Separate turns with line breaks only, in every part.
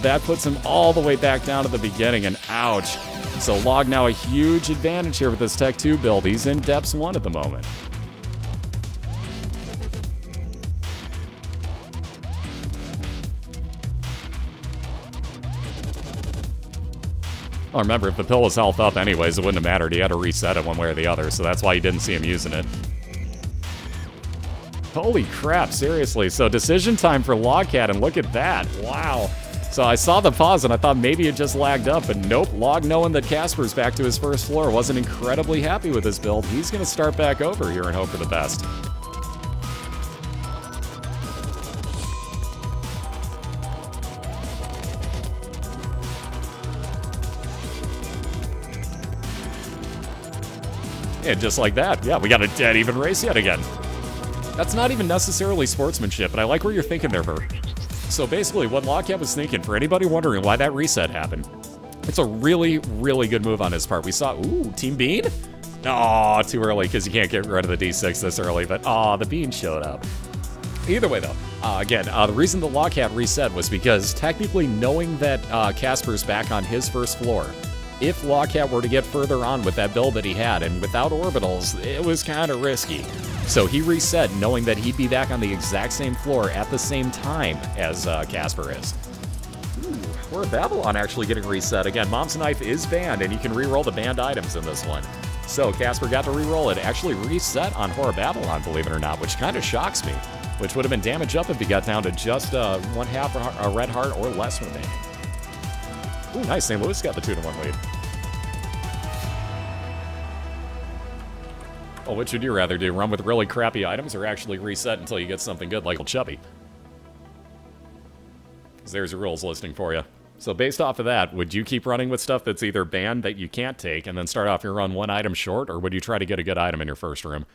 that puts him all the way back down to the beginning, and ouch. So Log now a huge advantage here with this Tech 2 build. He's in Depths 1 at the moment. Well, remember, if the pill was health up anyways, it wouldn't have mattered. He had to reset it one way or the other, so that's why you didn't see him using it. Holy crap, seriously. So decision time for LogCat, and look at that. Wow. So I saw the pause, and I thought maybe it just lagged up, but nope. Log, knowing that Casper's back to his first floor, wasn't incredibly happy with his build. He's going to start back over here and hope for the best. And just like that, yeah, we got a dead even race yet again. That's not even necessarily sportsmanship, but I like where you're thinking there, Ver. So basically, what LogCat was thinking, for anybody wondering why that reset happened, it's a really, really good move on his part. We saw, ooh, Team Bean? Aw, too early, because you can't get rid of the D6 this early, but aw, the Bean showed up. Either way, though, again, the reason the LogCat reset was because technically knowing that Casper's back on his first floor, if LogCat were to get further on with that build that he had, and without orbitals, it was kind of risky. So he reset knowing that he'd be back on the exact same floor at the same time as Casper is. Ooh, we're Babylon actually getting reset. Again, Mom's Knife is banned, and you can reroll the banned items in this one. So Casper got to reroll it. Actually reset on Horror Babylon, believe it or not, which kind of shocks me. Which would have been damage up if he got down to just 1/2 a red heart or less remaining. Ooh, nice. St. Louis got the 2-1 lead. Well, which would you rather do? Run with really crappy items or actually reset until you get something good like Chubby? Because there's your rules listing for you. So based off of that, would you keep running with stuff that's either banned that you can't take and then start off your run one item short, or would you try to get a good item in your first room?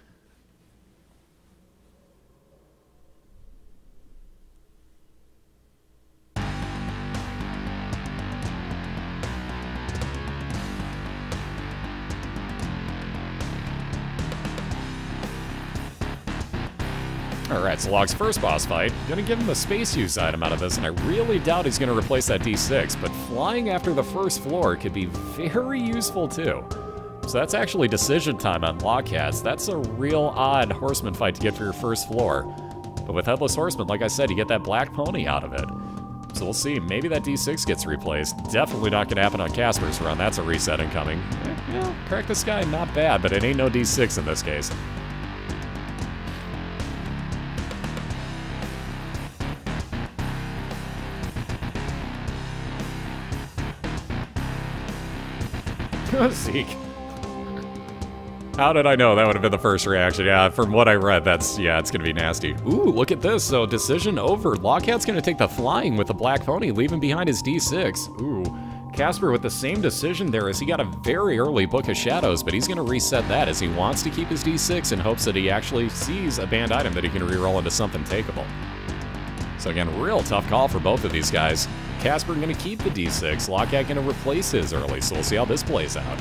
Alright, so Log's first boss fight, gonna give him a space use item out of this, and I really doubt he's gonna replace that D6, but flying after the first floor could be very useful too. So that's actually decision time on LogCats. That's a real odd horseman fight to get for your first floor. But with Headless Horseman, like I said, you get that black pony out of it. So we'll see, maybe that D6 gets replaced. Definitely not gonna happen on Casper's run, that's a reset incoming. Yeah, Crack the Sky, not bad, but it ain't no D6 in this case. Zeke. How did I know that would have been the first reaction? Yeah, from what I read, that's, yeah, it's gonna be nasty. Ooh, look at this. So, decision over. LogCat's gonna take the flying with the black pony, leaving behind his D6. Ooh. Casper with the same decision there as he got a very early Book of Shadows, but he's gonna reset that as he wants to keep his D6 in hopes that he actually sees a banned item that he can reroll into something takeable. So again, real tough call for both of these guys. Casper gonna keep the D6, LogCat gonna replace his early, so we'll see how this plays out.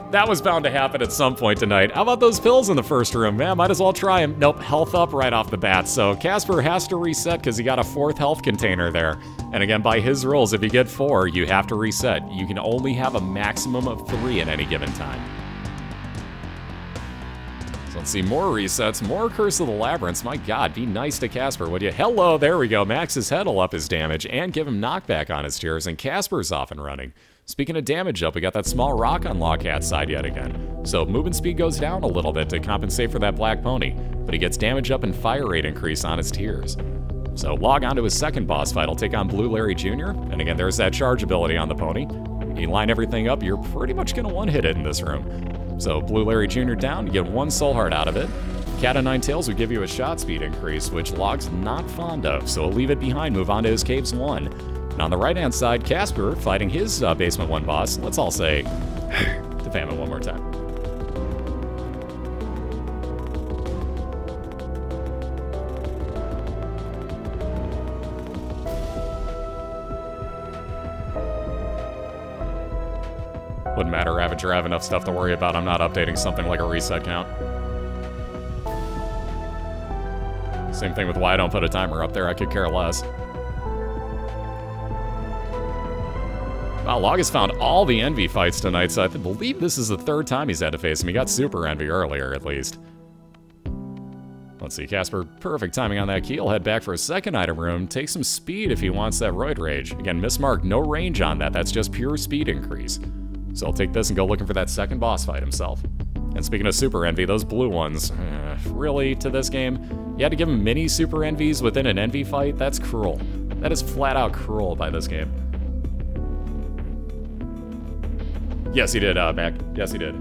That was bound to happen at some point tonight. How about those pills in the first room? Man, might as well try them. Nope, health up right off the bat. So Casper has to reset because he got a 4th health container there. And again, by his rules, if you get 4, you have to reset. You can only have a maximum of 3 at any given time. So let's see, more resets, more Curse of the Labyrinths. My god, be nice to Casper, would you? Hello, there we go. Max his head will up his damage and give him knockback on his tears, and Casper's off and running. Speaking of damage up, we got that small rock on LogCat's side yet again. So movement speed goes down a little bit to compensate for that black pony, but he gets damage up and fire rate increase on his tears. So Log on to his second boss fight. He'll take on Blue Larry Jr., and again, there's that charge ability on the pony. You line everything up, you're pretty much going to one-hit it in this room. So Blue Larry Jr. down, you get 1 soul heart out of it. Cat o' Nine Tails would give you a shot speed increase, which Log's not fond of, so he'll leave it behind, move on to his Caves 1. And on the right-hand side, Casper fighting his Basement 1 boss. Let's all say, to Famine one more time. Wouldn't matter, Ravager, I have enough stuff to worry about. I'm not updating something like a reset count. Same thing with why I don't put a timer up there. I could care less. Wow, Log has found all the Envy fights tonight, so I believe this is the third time he's had to face him. He got Super Envy earlier, at least. Let's see, Casper, perfect timing on that key. He'll head back for a second item room. Take some speed if he wants that Roid Rage. Again, mismarked, no range on that. That's just pure speed increase. So I'll take this and go looking for that second boss fight himself. And speaking of Super Envy, those blue ones, really, to this game? You had to give him mini Super Envies within an Envy fight? That's cruel. That is flat out cruel by this game. Yes, he did, Mac. Yes, he did.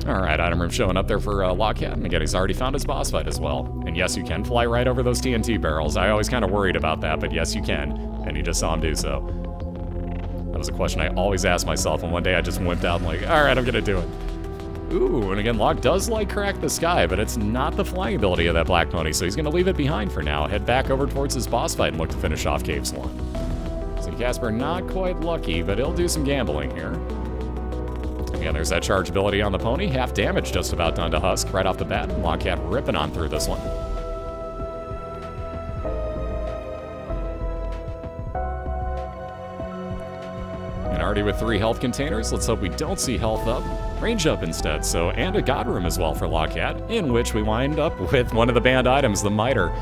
Alright, item room showing up there for Logcat, and again, he's already found his boss fight as well. And yes, you can fly right over those TNT barrels. I always kind of worried about that, but yes, you can. And you just saw him do so. That was a question I always asked myself, and one day I just wimped out and like, alright, I'm gonna do it. Ooh, and again, Log does like Crack the Sky, but it's not the flying ability of that Black Pony, so he's gonna leave it behind for now. Head back over towards his boss fight and look to finish off Cave Salon. So Casper, not quite lucky, but he'll do some gambling here. Again, there's that charge ability on the pony. Half damage just about done to Husk right off the bat. Logcat ripping on through this one. And already with 3 health containers, let's hope we don't see health up. Range up instead, so, and a God Room as well for Logcat, in which we wind up with one of the banned items, the Miter.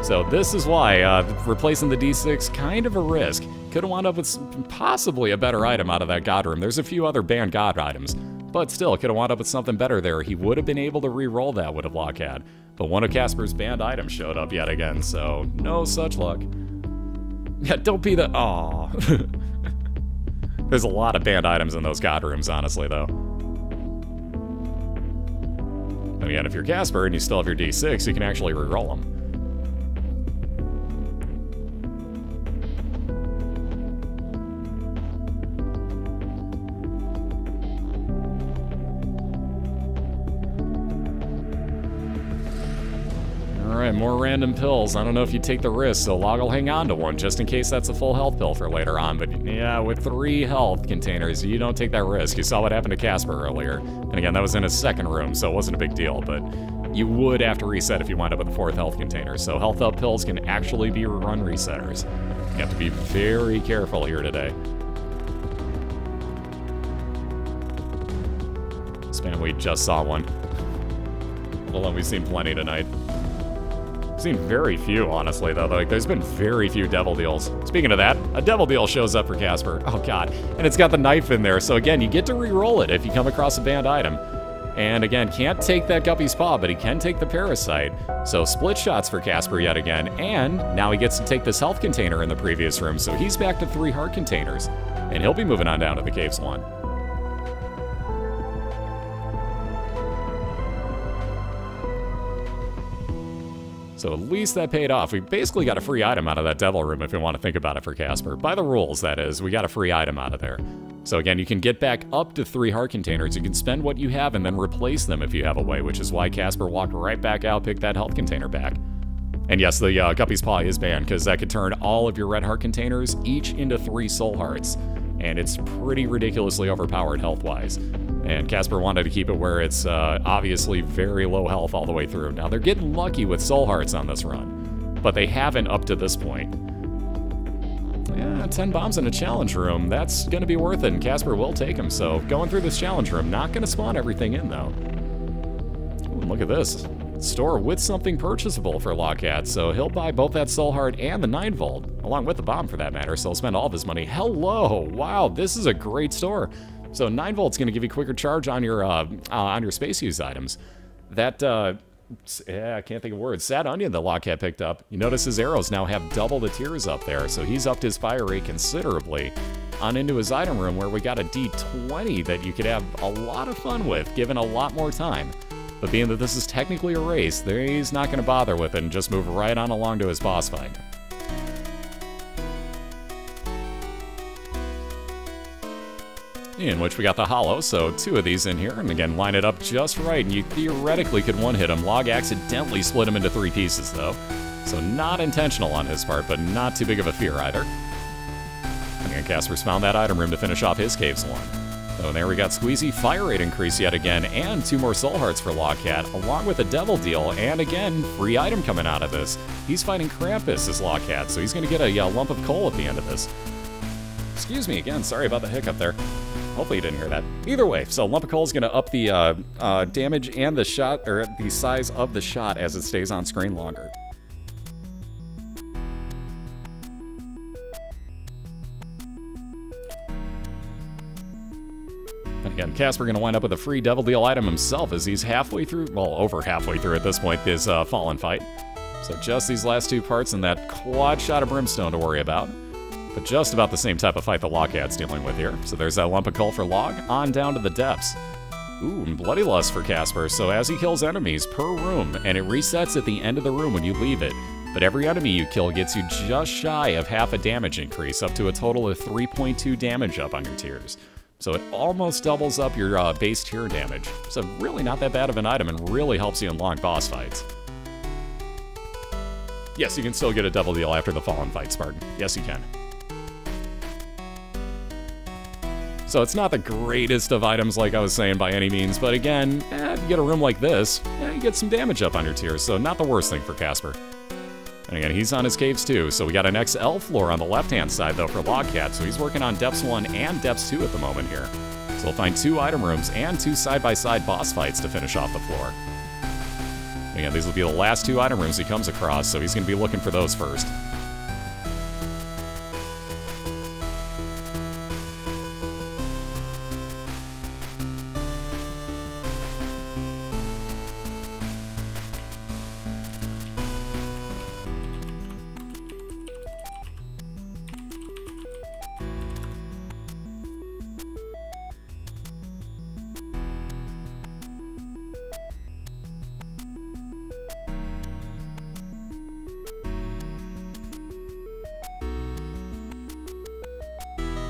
So this is why replacing the D6, kind of a risk. Could have wound up with possibly a better item out of that God Room. There's a few other banned God items, but still, could have wound up with something better there. He would have been able to re-roll that with a Logcat, but one of Casper's banned items showed up yet again, so no such luck. Yeah, don't be the... Aww. There's a lot of banned items in those God Rooms, honestly, though. And again, if you're Casper and you still have your D6, you can actually re-roll them. Alright, more random pills. I don't know if you take the risk, so Log will hang on to one just in case that's a full health pill for later on. But yeah, with 3 health containers, you don't take that risk. You saw what happened to Casper earlier. And again, that was in his second room, so it wasn't a big deal. But you would have to reset if you wind up with a 4th health container. So health up pills can actually be run resetters. You have to be very careful here today. Spam, we just saw one. Although we've seen plenty tonight. Seen very few, honestly, though. Like, there's been very few devil deals. Speaking of that, a devil deal shows up for Casper. Oh, God. And it's got the knife in there. So, again, you get to re-roll it if you come across a banned item. And, again, can't take that Guppy's Paw, but he can take the Parasite. So, split shots for Casper yet again. And now he gets to take this health container in the previous room. So, he's back to 3 heart containers. And he'll be moving on down to the Cave Salon. So at least that paid off. We basically got a free item out of that devil room if you want to think about it for Casper. By the rules, that is. We got a free item out of there. So again, you can get back up to 3 heart containers. You can spend what you have and then replace them if you have a way, which is why Casper walked right back out, picked that health container back. And yes, the Guppy's Paw is banned because that could turn all of your red heart containers each into 3 soul hearts. And it's pretty ridiculously overpowered health-wise. And Casper wanted to keep it where it's obviously very low health all the way through. Now, they're getting lucky with soul hearts on this run, but they haven't up to this point. Yeah, 10 bombs in a challenge room, that's going to be worth it, and Casper will take them. So going through this challenge room, not going to spawn everything in, though. Ooh, look at this. Store with something purchasable for Logcat, so he'll buy both that soul heart and the 9-volt, along with the bomb for that matter, so he'll spend all of his money. Hello! Wow, this is a great store. So 9-volt's going to give you quicker charge on your space use items. That, I can't think of words. Sad Onion that Logcat picked up. You notice his arrows now have double the tiers up there, so he's upped his fire rate considerably. On into his item room where we got a D20 that you could have a lot of fun with, given a lot more time. But being that this is technically a race, he's not going to bother with it and just move right on along to his boss fight. In which we got the hollow, so 2 of these in here, and again, line it up just right, and you theoretically could one-hit him. Log accidentally split him into 3 pieces, though. So not intentional on his part, but not too big of a fear either. And again, Casper's found that item room to finish off his caves one. So there we got Squeezy fire rate increase yet again, and 2 more soul hearts for LogCat, along with a devil deal, and again, free item coming out of this. He's fighting Krampus as LogCat, so he's going to get a lump of coal at the end of this. Excuse me again, sorry about the hiccup there. Hopefully you didn't hear that. Either way, so lump of coal is going to up the damage and the shot, or the size of the shot as it stays on screen longer. And again, Casper going to wind up with a free Devil Deal item himself as he's halfway through, well, over halfway through at this point, this Fallen fight. So just these last 2 parts and that quad shot of Brimstone to worry about. But just about the same type of fight the LogCat's dealing with here. So there's that lump of coal for Log, on down to the depths. Ooh, and Bloody Lust for Casper, so as he kills enemies per room, and it resets at the end of the room when you leave it. But every enemy you kill gets you just shy of half a damage increase, up to a total of 3.2 damage up on your tiers. So it almost doubles up your base tier damage. So really not that bad of an item and really helps you in long boss fights. Yes, you can still get a Devil Deal after the Fallen fight, Spartan. Yes, you can. So it's not the greatest of items like I was saying by any means, but again, if you get a room like this, you get some damage up on your tiers, so not the worst thing for Casper. And again, he's on his caves too, so we got an XL floor on the left-hand side though for LogCat, so he's working on Depths 1 and Depths 2 at the moment here. So we'll find 2 item rooms and 2 side-by-side boss fights to finish off the floor. Again, these will be the last 2 item rooms he comes across, so he's going to be looking for those first.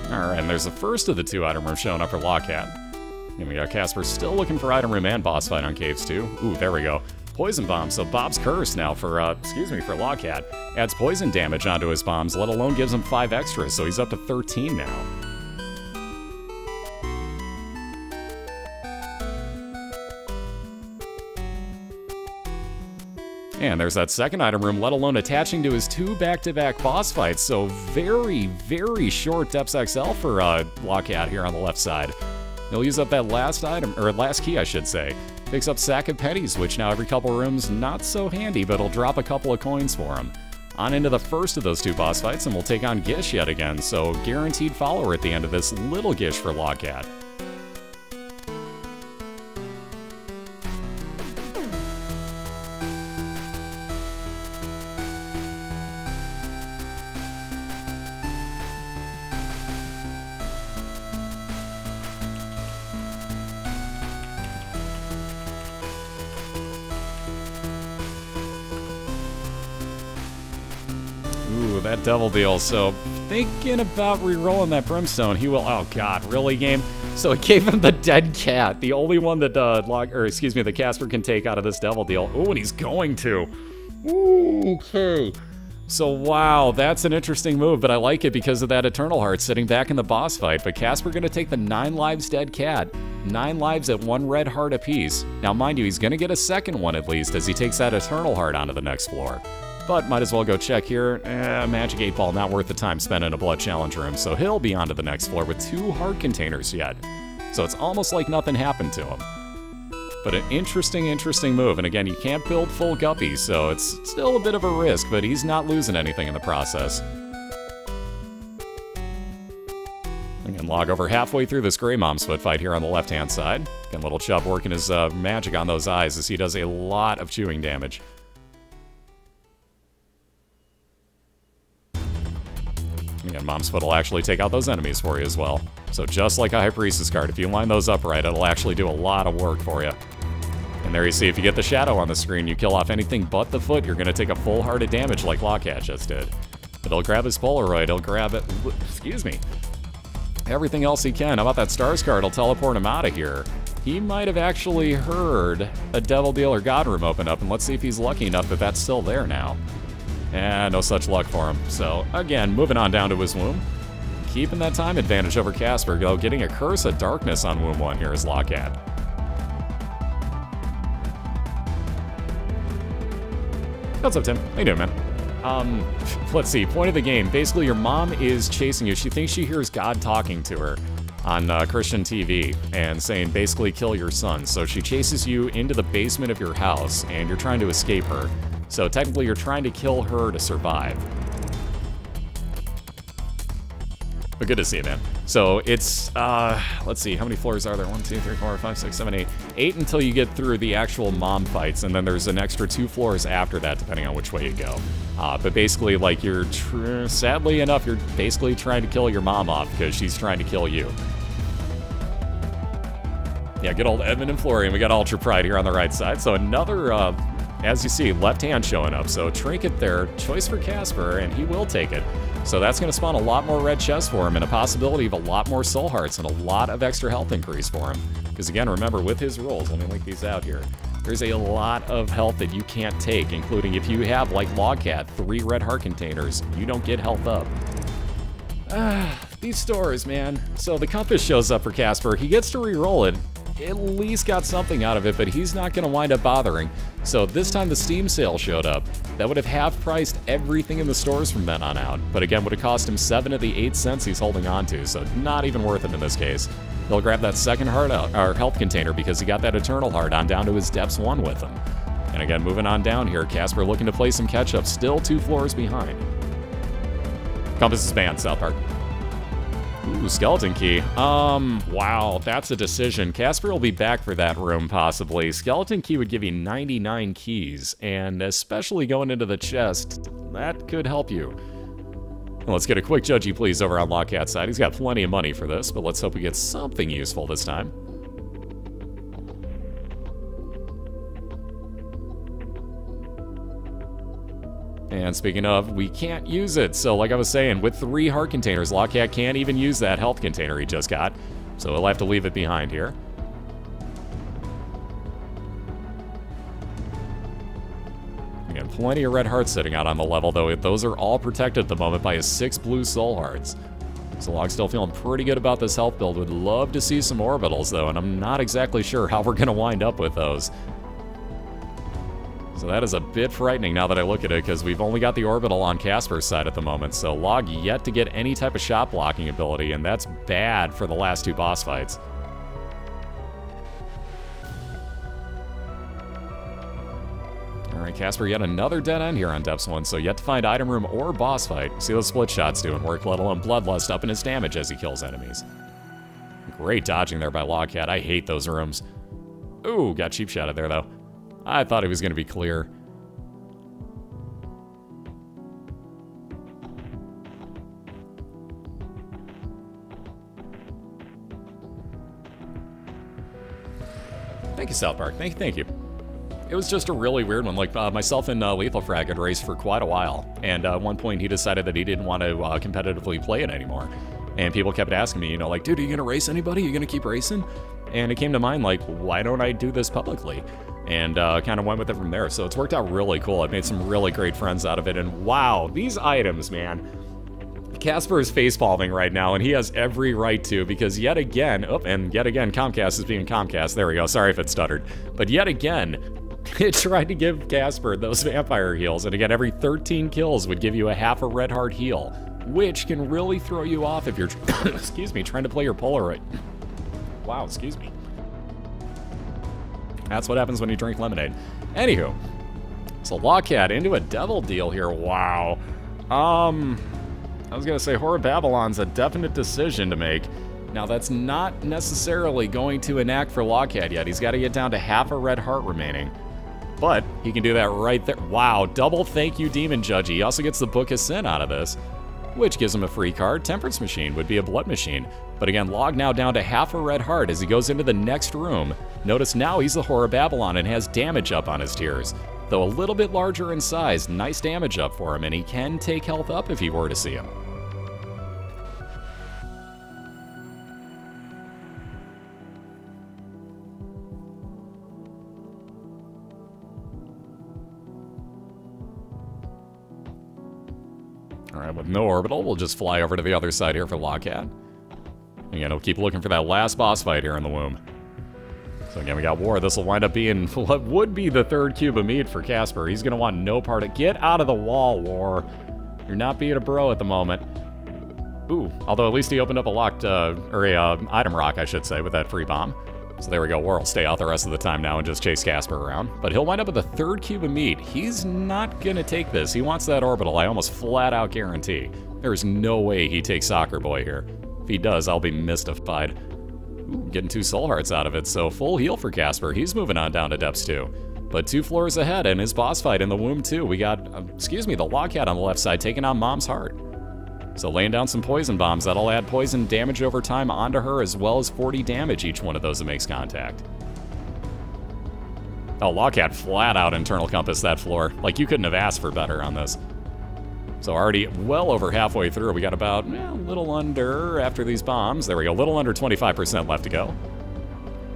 Alright, and there's the first of the 2 item rooms showing up for LogCat. And we got Casper still looking for item room and boss fight on Caves 2. Ooh, there we go. Poison Bomb, so Bob's Curse now for LogCat. Adds poison damage onto his bombs, let alone gives him 5 extras, so he's up to 13 now. And there's that second item room, let alone attaching to his 2 back-to-back boss fights, so very, very short Depths XL for LogCat here on the left side. He'll use up that last item, or last key, I should say. Picks up Sack of Pennies, which now every couple rooms, not so handy, but it'll drop a couple of coins for him. On into the first of those 2 boss fights, and we'll take on Gish yet again, so guaranteed follower at the end of this, little Gish for LogCat. Ooh, that Devil Deal. So, thinking about re-rolling that Brimstone, he will... Oh, God, really, game? So it gave him the dead cat, the only one that, the Casper can take out of this Devil Deal. Ooh, and he's going to. Ooh, okay. So, wow, that's an interesting move, but I like it because of that Eternal Heart sitting back in the boss fight. But Casper going to take the 9 lives dead cat. 9 lives at 1 red heart apiece. Now, mind you, he's going to get a second one at least as he takes that Eternal Heart onto the next floor. But might as well go check here. Magic 8 Ball, not worth the time spent in a Blood Challenge room, so he'll be onto the next floor with 2 heart containers yet. So it's almost like nothing happened to him. But an interesting move, and again, you can't build full Guppy, so it's still a bit of a risk, but he's not losing anything in the process. Again, Log over halfway through this Grey Mom's Foot fight here on the left-hand side. Again, Little Chub working his magic on those eyes as he does a lot of chewing damage. Again, Mom's Foot will actually take out those enemies for you as well. So just like a High Priestess card, if you line those up right, it'll actually do a lot of work for you. And there you see, if you get the shadow on the screen, you kill off anything but the foot, you're going to take a full heart of damage like LogCat just did. But he'll grab his Polaroid, he'll grab it, excuse me, everything else he can. How about that Stars card? He'll teleport him out of here. He might have actually heard a Devil Deal or God Room open up, and let's see if he's lucky enough that that's still there now. And no such luck for him. So, again, moving on down to his womb. Keeping that time advantage over Casper, though, getting a Curse of Darkness on womb 1 here is TheLogcat. What's up, Tim? How you doing, man? Let's see. Point of the game. Basically, your mom is chasing you. She thinks she hears God talking to her on Christian TV and saying, basically, kill your son. So she chases you into the basement of your house, and you're trying to escape her. So technically, you're trying to kill her to survive. But good to see you, man. So it's, let's see, how many floors are there? 1, 2, 3, 4, 5, 6, 7, 8. 8 until you get through the actual mom fights, and then there's an extra 2 floors after that, depending on which way you go. But basically, like, sadly enough, you're basically trying to kill your mom off because she's trying to kill you. Yeah, good old Edmund and Florian. We got Ultra Pride here on the right side. So another, as you see, left hand showing up. So Trinket there, choice for Casper, and he will take it. So that's going to spawn a lot more red chests for him and a possibility of a lot more soul hearts and a lot of extra health increase for him. Because again, remember, with his rolls, let me link these out here, there's a lot of health that you can't take, including if you have, like TheLogcat, 3 red heart containers, you don't get health up. These stores, man. So the compass shows up for Casper. He gets to re-roll it. At least got something out of it, but he's not going to wind up bothering. So this time the Steam sale showed up. That would have half-priced everything in the stores from then on out. But again, would have cost him 7 of the 8 cents he's holding on to, so not even worth it in this case. He'll grab that second heart out, or health container, because he got that Eternal Heart on down to his Depths 1 with him. And again, moving on down here, Casper looking to play some catch-up, still 2 floors behind. Compass is banned, South Park. Ooh, skeleton key. Wow, that's a decision. Casper will be back for that room, possibly. Skeleton key would give you 99 keys, and especially going into the chest, that could help you. Well, let's get a quick judgy, please, over on TheLogcat's side. He's got plenty of money for this, but let's hope we get something useful this time. And speaking of, we can't use it. So like I was saying, with 3 heart containers, TheLogcat can't even use that health container he just got. So he'll have to leave it behind here. Again, plenty of red hearts sitting out on the level, though. Those are all protected at the moment by his 6 blue soul hearts. So Log's still feeling pretty good about this health build. Would love to see some orbitals, though, and I'm not exactly sure how we're going to wind up with those. So that is a bit frightening now that I look at it, because we've only got the orbital on Casper's side at the moment, so Log yet to get any type of shot blocking ability, and that's bad for the last 2 boss fights. Alright, Casper, yet another dead end here on Depths 1, so yet to find item room or boss fight. See those split shots doing work, let alone Bloodlust up in his damage as he kills enemies. Great dodging there by TheLogcat. I hate those rooms. Ooh, got cheap shotted there, though. I thought he was going to be clear. Thank you, South Park. Thank you. It was just a really weird one. Like, myself and Lethal Frag had raced for quite a while, and at one point he decided that he didn't want to competitively play it anymore. And people kept asking me, you know, like, dude, are you going to race anybody? Are you going to keep racing? And it came to mind, like, why don't I do this publicly? And kind of went with it from there. So it's worked out really cool. I've made some really great friends out of it. And wow, these items, man. Casper is facepalming right now, and he has every right to, because yet again, Comcast is being Comcast. There we go. Sorry if it stuttered. But yet again, it tried to give Casper those vampire heals. And again, every 13 kills would give you a half a red heart heal, which can really throw you off if you're, excuse me, trying to play your Polaroid. Wow, excuse me. That's what happens when you drink lemonade. Anywho, so TheLogcat into a devil deal here. Wow. I was gonna say Horror Babylon's a definite decision to make. Now that's not necessarily going to enact for TheLogcat yet. He's got to get down to half a red heart remaining. But he can do that right there. Wow, double thank you, Demon Judgy. He also gets the Book of Sin out of this, which gives him a free card. Temperance Machine would be a blood machine. But again, Log now down to half a red heart as he goes into the next room. Notice now he's the Horror Babylon and has damage up on his tiers. Though a little bit larger in size, nice damage up for him, and he can take health up if he were to see him. Alright, with no orbital, we'll just fly over to the other side here for LogCat. Again, we'll keep looking for that last boss fight here in the womb. So again, we got War. This will wind up being what would be the third cube of meat for Casper. He's going to want no part of... Get out of the wall, War. You're not being a bro at the moment. Ooh, although at least he opened up a locked, item rock, I should say, with that free bomb. So there we go, War will stay out the rest of the time now and just chase Casper around. But he'll wind up with a third cube of meat. He's not gonna take this. He wants that orbital, I almost flat out guarantee. There's no way he takes Soccer Boy here. If he does, I'll be mystified. Ooh, getting 2 soul hearts out of it, so full heal for Casper. He's moving on down to depths 2. But 2 floors ahead in his boss fight in the womb too. We got, the LogCat on the left side taking on Mom's Heart. So laying down some poison bombs, that'll add poison damage over time onto her, as well as 40 damage each one of those that makes contact. Oh, LogCat flat out internal compass that floor. Like, you couldn't have asked for better on this. So already well over halfway through. We got about, a little under, after these bombs. There we go, a little under 25% left to go.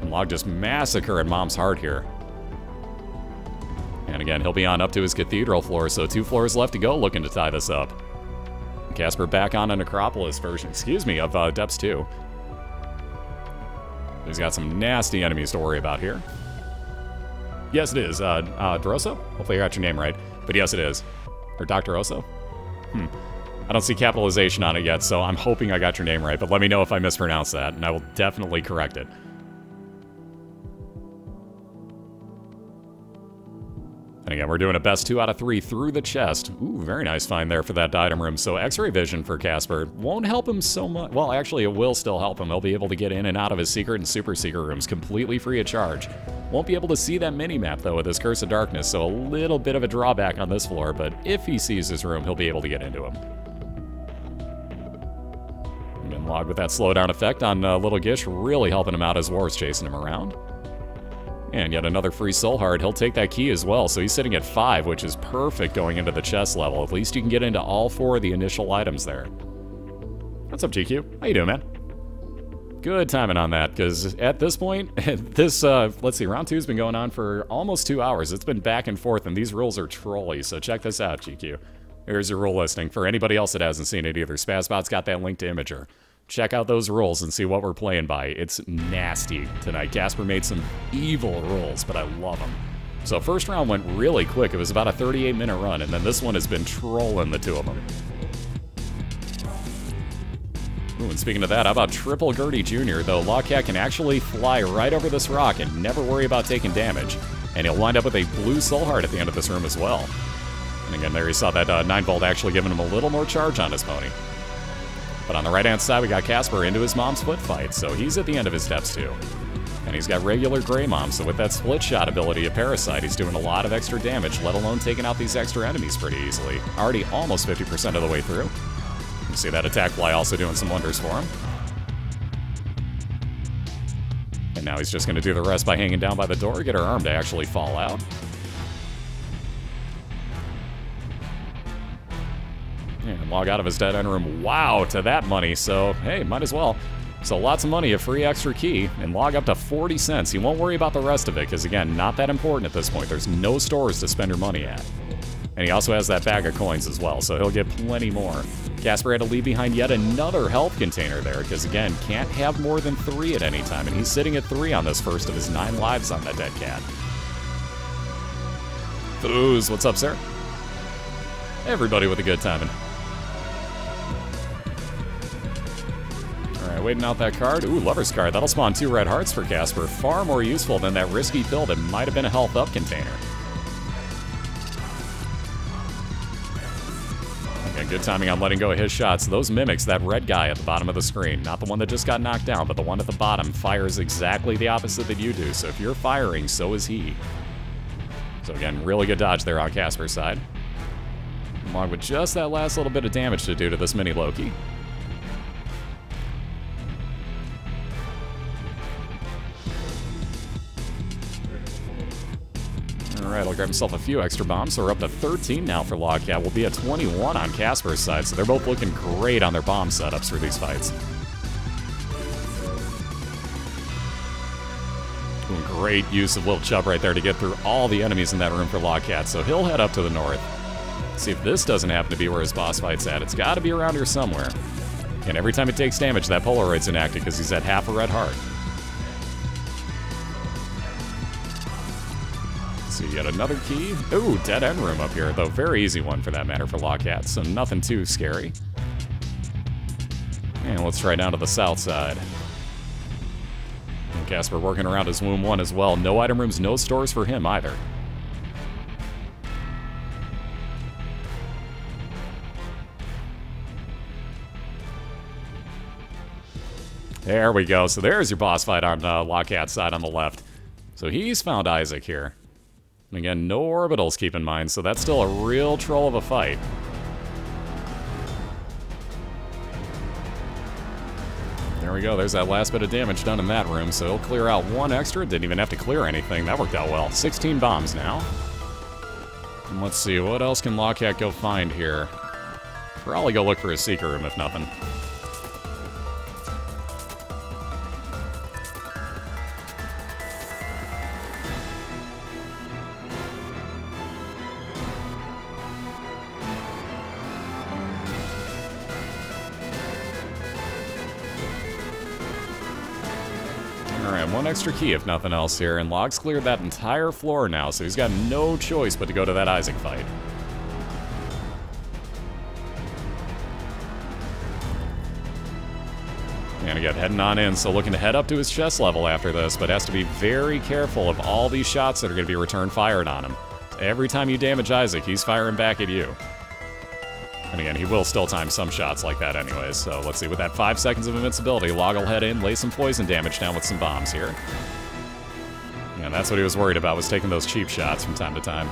And Log just massacring Mom's Heart here. And again, he'll be on up to his Cathedral floor, so 2 floors left to go looking to tie this up. Casper back on a Necropolis version, of Depths 2. He's got some nasty enemies to worry about here. Yes, it is. Doroso? Hopefully I got your name right. But yes, it is. Or Dr. Oso? I don't see capitalization on it yet, so I'm hoping I got your name right, but let me know if I mispronounced that, and I will definitely correct it. And again, we're doing a best 2 out of 3 through the chest. Ooh, very nice find there for that item room. So X-ray vision for Casper won't help him so much. Well, actually, it will still help him. He'll be able to get in and out of his secret and super secret rooms completely free of charge. Won't be able to see that mini-map, though, with his Curse of Darkness, so a little bit of a drawback on this floor, but if he sees his room, he'll be able to get into him. And Log with that slowdown effect on Little Gish, really helping him out as War's chasing him around. And yet another free soul heart. He'll take that key as well, so he's sitting at 5, which is perfect going into the chest level. At least you can get into all 4 of the initial items there. What's up, GQ? How you doing, man? Good timing on that, because at this point, let's see, round 2's been going on for almost 2 hours. It's been back and forth, and these rules are trolly, so check this out, GQ. Here's your rule listing. For anybody else that hasn't seen it either, Spazbot's got that link to Imager. Check out those rules and see what we're playing by. It's nasty tonight. Casper made some evil rules, but I love them. So first round went really quick. It was about a 38-minute run, and then this one has been trolling the 2 of them. Ooh, and speaking of that, how about Triple Gertie Jr., though LogCat can actually fly right over this rock and never worry about taking damage. And he'll wind up with a blue soul heart at the end of this room as well. And again, there you saw that 9-volt actually giving him a little more charge on his pony. But on the right-hand side, we got Casper into his mom's foot fight, so he's at the end of his steps too. And he's got regular Grey Mom, so with that split shot ability of Parasite, he's doing a lot of extra damage, let alone taking out these extra enemies pretty easily. Already almost 50% of the way through. You see that attack fly also doing some wonders for him. And now he's just going to do the rest by hanging down by the door, get her arm to actually fall out. And log out of his dead end room. Wow, to that money. So, hey, might as well. So lots of money, a free extra key, and log up to 40 cents. He won't worry about the rest of it, because again, not that important at this point. There's no stores to spend your money at. And he also has that bag of coins as well, so he'll get plenty more. Casper had to leave behind yet another health container there, because again, can't have more than 3 at any time, and he's sitting at 3 on this first of his 9 lives on that dead cat. Booze, what's up, sir? Everybody with a good timing. Alright, waiting out that card. Ooh, Lover's card. That'll spawn 2 red hearts for Casper. Far more useful than that risky pill that might have been a health up container. Okay, good timing on letting go of his shots. Those mimics that red guy at the bottom of the screen. Not the one that just got knocked down, but the one at the bottom fires exactly the opposite that you do. So if you're firing, so is he. So again, really good dodge there on Casper's side. Along with just that last little bit of damage to do to this mini Loki. Alright, I'll grab himself a few extra bombs, so we're up to 13 now for LogCat. We'll be at 21 on Casper's side, so they're both looking great on their bomb setups for these fights. Doing great use of Little Chub right there to get through all the enemies in that room for LogCat, so he'll head up to the north. See if this doesn't happen to be where his boss fight's at. It's got to be around here somewhere. And every time it takes damage, that Polaroid's inactive because he's at half a red heart. So you got another key. Ooh, dead end room up here, though very easy one for that matter for LogCat, so nothing too scary. And let's try down to the south side. And Casper working around his womb 1 as well. No item rooms, no stores for him either. There we go. So there's your boss fight on LogCat's side on the left. So he's found Isaac here. And again, no orbitals, keep in mind, so that's still a real troll of a fight. There we go, there's that last bit of damage done in that room, so he'll clear out 1 extra. Didn't even have to clear anything. That worked out well. 16 bombs now. And let's see, what else can LogCat go find here? Probably go look for his secret room, if nothing. Alright, 1 extra key if nothing else here, and Log's cleared that entire floor now, so he's got no choice but to go to that Isaac fight. And again, heading on in, so looking to head up to his chest level after this, but has to be very careful of all these shots that are going to be return fired on him. Every time you damage Isaac, he's firing back at you. And again, he will still time some shots like that anyways, so let's see. With that 5 seconds of invincibility, Log will head in, lay some poison damage down with some bombs here. And that's what he was worried about, was taking those cheap shots from time to time.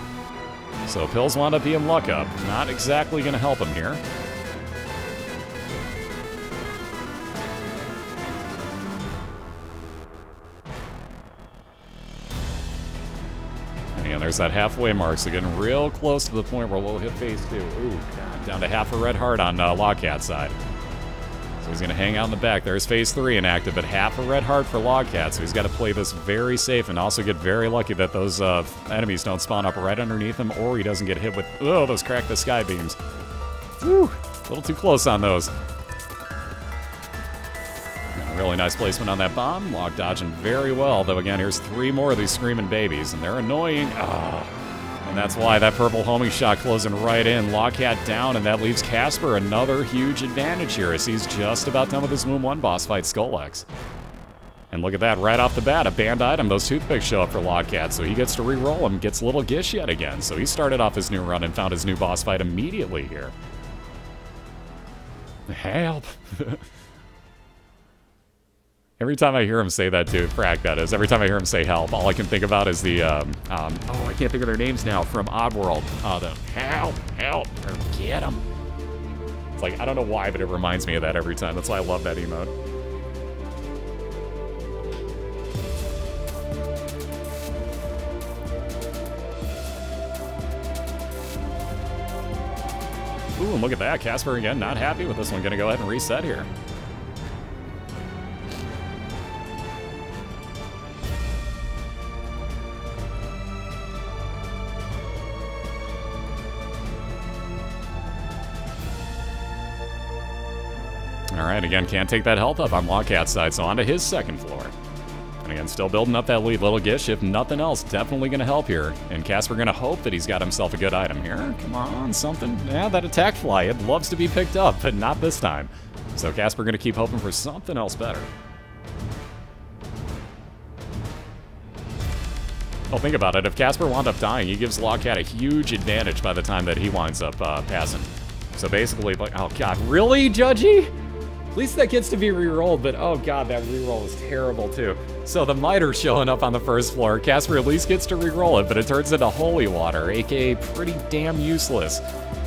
So pills wound up being luck up. Not exactly going to help him here. And there's that halfway mark, so getting real close to the point where we'll hit phase 2. Ooh, God, down to half a red heart on LogCat's side. So he's going to hang out in the back. There's phase 3 inactive, but half a red heart for LogCat, so he's got to play this very safe and also get very lucky that those enemies don't spawn up right underneath him, or he doesn't get hit with, oh, those crack the sky beams. Whew, a little too close on those. Really nice placement on that bomb. Log dodging very well, though again, here's 3 more of these screaming babies, and they're annoying. And that's why that purple homing shot closing right in. LogCat down, and that leaves Casper another huge advantage here as he's just about done with his Womb 1 boss fight, Skull-X. And look at that, right off the bat, a banned item. Those toothpicks show up for LogCat, so he gets to re-roll them, gets Little Gish yet again. So he started off his new run and found his new boss fight immediately here. Help! Every time I hear him say that too, Frack that is, every time I hear him say help, all I can think about is the, oh, I can't think of their names now, from Oddworld. The help, or get him. It's like, I don't know why, but it reminds me of that every time. That's why I love that emote. Ooh, and look at that, Casper again, not happy with this one. Gonna go ahead and reset here. Alright, again, can't take that health up on LogCat's side, so onto his second floor. And again, still building up that lead. Little Gish, if nothing else, definitely going to help here. And Casper going to hope that he's got himself a good item here. Come on, something. Yeah, that attack fly, it loves to be picked up, but not this time. So Casper going to keep hoping for something else better. Well, think about it. If Casper wound up dying, he gives LogCat a huge advantage by the time that he winds up passing. So basically, like, oh god, really, Judgy? At least that gets to be re-rolled, but oh god, that re-roll is terrible too. So the Miter's showing up on the first floor. Casper at least gets to re-roll it, but it turns into holy water, aka pretty damn useless.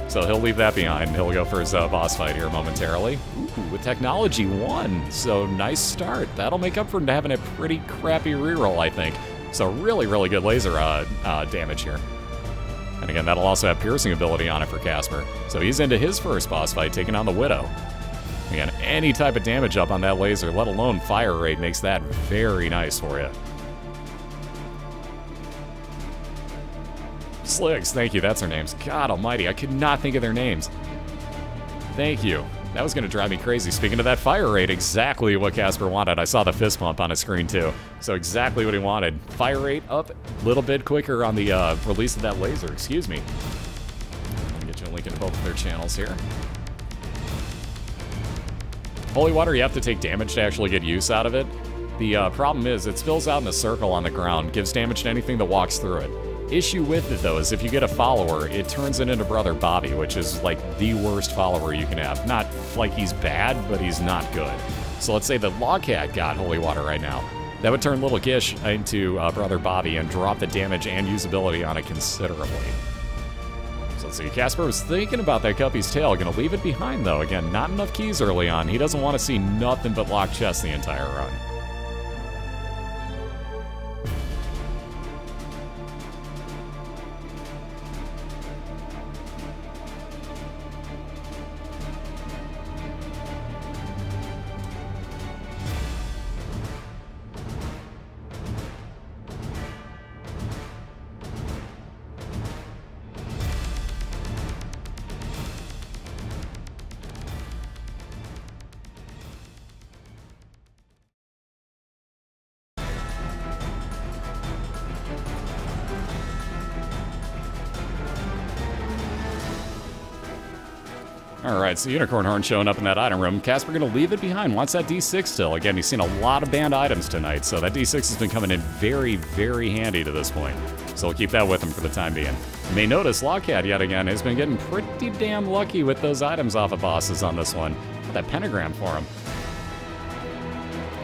So he'll leave that behind. He'll go for his boss fight here momentarily. Ooh, with technology 1, so nice start. That'll make up for having a pretty crappy re-roll, I think. So really, really good laser damage here. And again, that'll also have piercing ability on it for Casper. So he's into his first boss fight, taking on the Widow. Again, any type of damage up on that laser, let alone fire rate, makes that very nice for you. Sligs, thank you, that's their names. God almighty, I could not think of their names. Thank you. That was going to drive me crazy. Speaking of that fire rate, exactly what Casper wanted. I saw the fist pump on his screen too. So exactly what he wanted. Fire rate up a little bit quicker on the release of that laser. Excuse me. I'll get you a link in both of their channels here. Holy water, you have to take damage to actually get use out of it. The problem is it spills out in a circle on the ground, gives damage to anything that walks through it. Issue with it, though, is if you get a follower, it turns it into Brother Bobby, which is, like, the worst follower you can have. Not like he's bad, but he's not good. So let's say the TheLogcat got Holy Water right now. That would turn Little Gish into Brother Bobby and drop the damage and usability on it considerably. So let's see, Casper was thinking about that Guppy's tail. Gonna leave it behind, though. Again, not enough keys early on. He doesn't want to see nothing but locked chests the entire run. Alright, so Unicorn Horn showing up in that item room. Casper gonna leave it behind, wants that D6 still. Again, he's seen a lot of banned items tonight, so that D6 has been coming in very, very handy to this point. So we'll keep that with him for the time being. You may notice TheLogcat, yet again, has been getting pretty damn lucky with those items off of bosses on this one. That pentagram for him.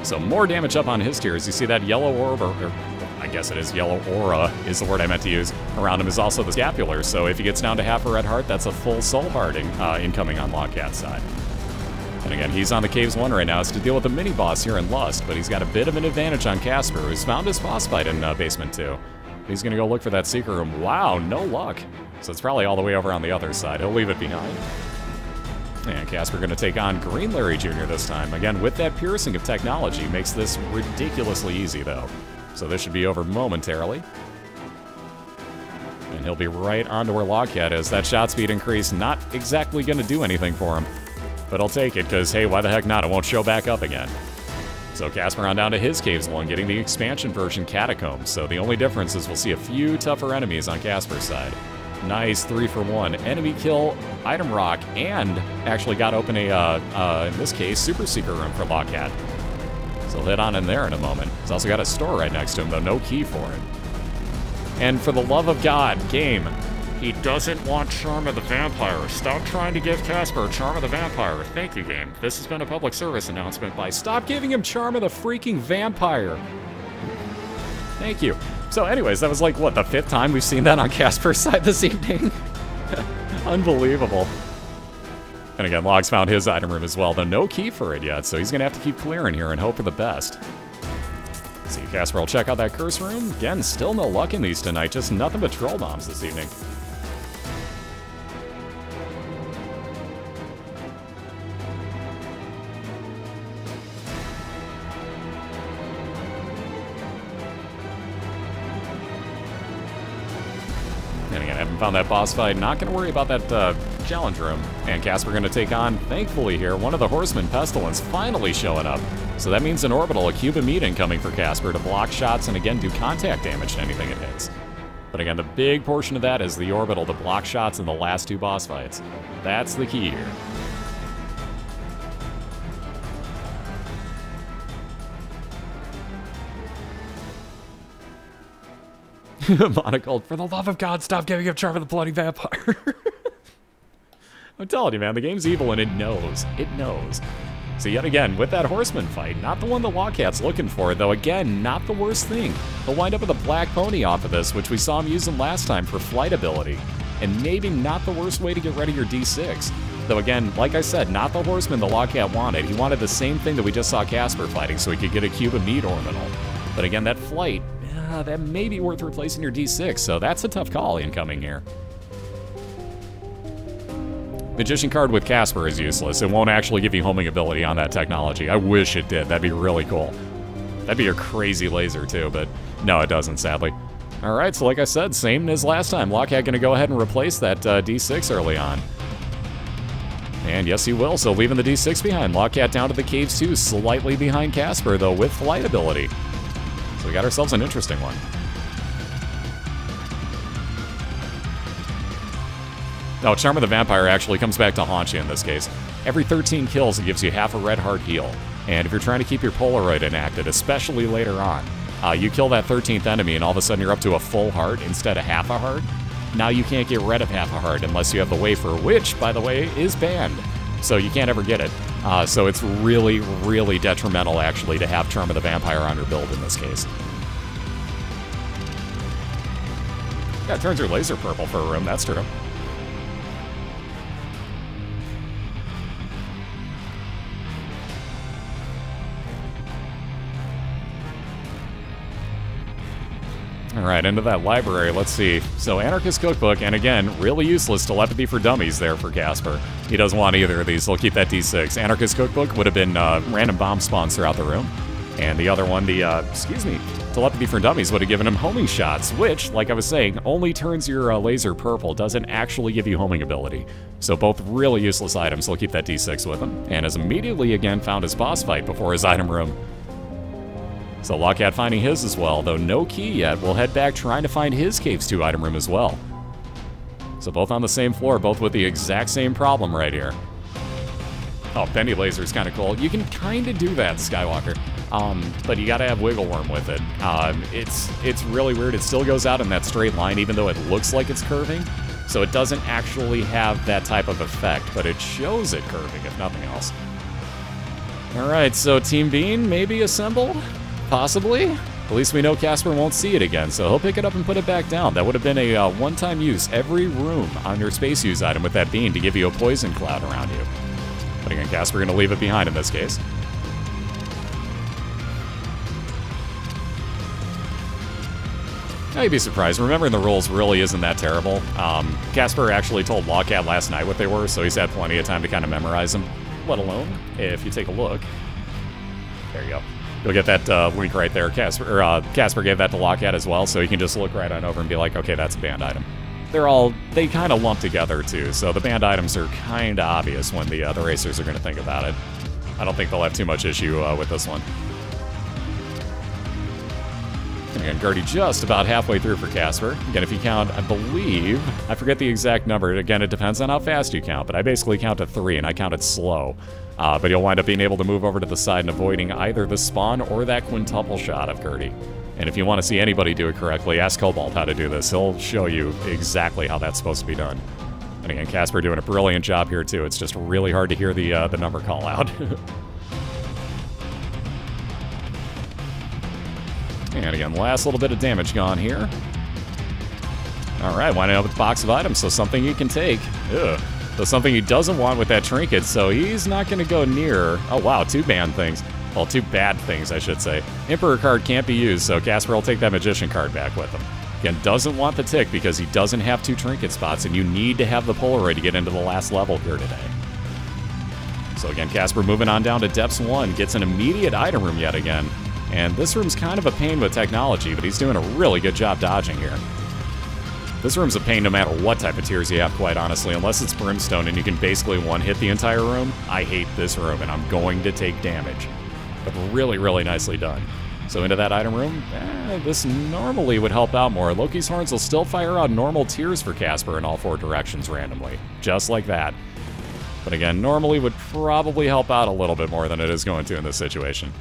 So more damage up on his tiers. You see that yellow orb, or I guess it is yellow aura is the word I meant to use. Around him is also the scapular, so if he gets down to half a red heart, that's a full soul heart incoming on TheLogcat's side. And again, he's on the Caves 1 right now. It's to deal with the mini-boss here in Lust, but he's got a bit of an advantage on Casper, who's found his boss fight in Basement 2. He's gonna go look for that secret room. Wow, no luck. So it's probably all the way over on the other side. He'll leave it behind. And Casper gonna take on Green Larry Jr. this time. Again, with that piercing of technology, makes this ridiculously easy, though. So this should be over momentarily. And he'll be right onto where TheLogcat is. That shot speed increase not exactly going to do anything for him. But I'll take it, because, hey, why the heck not? It won't show back up again. So Casper on down to his Caves 1, getting the expansion version Catacombs. So the only difference is we'll see a few tougher enemies on Casper's side. Nice 3-for-1. Enemy kill, item rock, and actually got open a, in this case, super secret room for TheLogcat. So he'll head on in there in a moment. He's also got a store right next to him, though no key for it. And for the love of God, game, he doesn't want Charm of the Vampire. Stop trying to give Casper Charm of the Vampire. Thank you, game. This has been a public service announcement by stop giving him Charm of the freaking Vampire. Thank you. So anyways, that was like, what, the 5th time we've seen that on Casper's side this evening? Unbelievable. And again, Log's found his item room as well, though no key for it yet, so he's going to have to keep clearing here and hope for the best. Let's see, Casper will check out that curse room. Again, still no luck in these tonight, just nothing but troll bombs this evening. And again, I haven't found that boss fight. Not going to worry about that challenge room. And Casper going to take on, thankfully here, one of the Horsemen Pestilence finally showing up. So that means an Orbital, a cube of meat incoming for Casper to block shots and again do contact damage to anything it hits. But again, the big portion of that is the Orbital to block shots in the last 2 boss fights. That's the key here. Monocold, for the love of God, stop giving him Charm of the Bloody Vampire. I'm telling you, man, the game's evil and it knows. It knows. So yet again, with that Horseman fight, not the one the TheLogcat's looking for, though again, not the worst thing. He'll wind up with a Black Pony off of this, which we saw him using last time for flight ability. And maybe not the worst way to get rid of your D6. Though again, like I said, not the Horseman the TheLogcat wanted. He wanted the same thing that we just saw Casper fighting, so he could get a cube of meat orbital. But again, that flight, that may be worth replacing your D6, so that's a tough call incoming here. Magician card with Casper is useless. It won't actually give you homing ability on that technology. I wish it did. That'd be really cool. That'd be a crazy laser too, but no, it doesn't, sadly. All Alright, so like I said, same as last time. LogCat gonna go ahead and replace that D6 early on. And yes, he will, so leaving the D6 behind. LogCat down to the caves too, slightly behind Casper, though, with flight ability. So we got ourselves an interesting one. No, Charm of the Vampire actually comes back to haunt you in this case. Every 13 kills, it gives you half a red heart heal. And if you're trying to keep your Polaroid enacted, especially later on, you kill that 13th enemy and all of a sudden you're up to a full heart instead of half a heart. Now you can't get rid of half a heart unless you have the wafer, which, by the way, is banned. So you can't ever get it. So it's really, really detrimental, actually, to have Charm of the Vampire on your build in this case. Yeah, it turns your laser purple for a room, that's true. Alright, into that library, let's see. So, Anarchist Cookbook, and again, really useless telepathy for dummies there for Casper. He doesn't want either of these, so he'll keep that D6. Anarchist Cookbook would have been random bomb spawns throughout the room. And the other one, telepathy for dummies would have given him homing shots, which, like I was saying, only turns your laser purple, doesn't actually give you homing ability. So both really useless items, so he'll keep that D6 with him. And has immediately again found his boss fight before his item room. So LogCat finding his as well, though no key yet. We'll head back trying to find his Caves 2 item room as well. So both on the same floor, both with the exact same problem right here. Oh, Bendy Laser is kind of cool. You can kind of do that, Skywalker, but you got to have wiggle worm with it. It's really weird. It still goes out in that straight line, even though it looks like it's curving. So it doesn't actually have that type of effect, but it shows it curving, if nothing else. All right, so Team Bean maybe assembled? Possibly? At least we know Casper won't see it again, so he'll pick it up and put it back down. That would have been a one-time use every room on your space use item with that bean to give you a poison cloud around you. But again, Casper going to leave it behind in this case. Now you'd be surprised. Remembering the rules really isn't that terrible. Casper actually told LogCat last night what they were, so he's had plenty of time to kind of memorize them. Let alone, if you take a look. There you go. You'll get that link right there. Casper gave that to LogCat as well, so you can just look right on over and be like, okay, that's a banned item. They kind of lump together too, so the banned items are kind of obvious when the racers are going to think about it. I don't think they'll have too much issue with this one. Again, Gertie just about halfway through for Casper. Again, if you count, I believe, I forget the exact number. Again, it depends on how fast you count, but I basically count to 3, and I count it slow. But you'll wind up being able to move over to the side and avoiding either the spawn or that quintuple shot of Gertie. And if you want to see anybody do it correctly, ask Cobalt how to do this. He'll show you exactly how that's supposed to be done. And again, Casper doing a brilliant job here, too. It's just really hard to hear the number call out. And again, last little bit of damage gone here. Alright, winding up with a box of items, so something you can take. Ugh. So something he doesn't want with that trinket, so he's not going to go near... Oh wow, 2 banned things. Well, 2 bad things, I should say. Emperor card can't be used, so Casper will take that Magician card back with him. Again, doesn't want the tick because he doesn't have 2 trinket spots, and you need to have the Polaroid to get into the last level here today. So again, Casper moving on down to Depths 1, gets an immediate item room yet again. And this room's kind of a pain with technology, but he's doing a really good job dodging here. This room's a pain no matter what type of tiers you have, quite honestly, unless it's Brimstone and you can basically one-hit the entire room. I hate this room, and I'm going to take damage. But really, really nicely done. So into that item room, this normally would help out more. Loki's Horns will still fire out normal tiers for Casper in all 4 directions randomly, just like that. But again, normally would probably help out a little bit more than it is going to in this situation.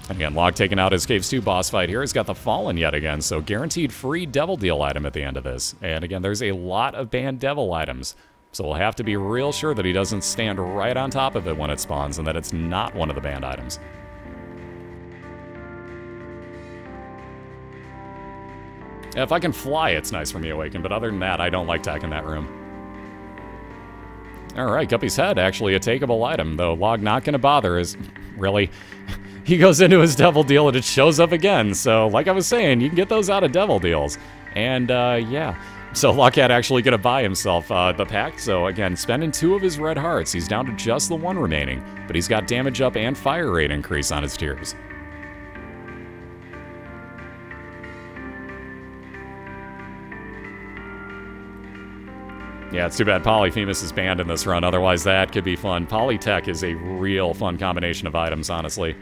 And again, Log taking out his Caves 2 boss fight here. He's got the Fallen yet again, so guaranteed free Devil Deal item at the end of this. And again, there's a lot of banned Devil items, so we'll have to be real sure that he doesn't stand right on top of it when it spawns and that it's not one of the banned items. If I can fly, it's nice for me Awaken, but other than that, I don't like attacking that room. Alright, Guppy's Head, actually a takeable item, though Log not going to bother is... Really? He goes into his Devil Deal and it shows up again, so like I was saying, you can get those out of Devil Deals. And, yeah. So LogCat actually going to buy himself the pack, so again, spending 2 of his red hearts, he's down to just the 1 remaining, but he's got damage up and fire rate increase on his tiers. Yeah, it's too bad Polyphemus is banned in this run, otherwise that could be fun. Polytech is a real fun combination of items, honestly.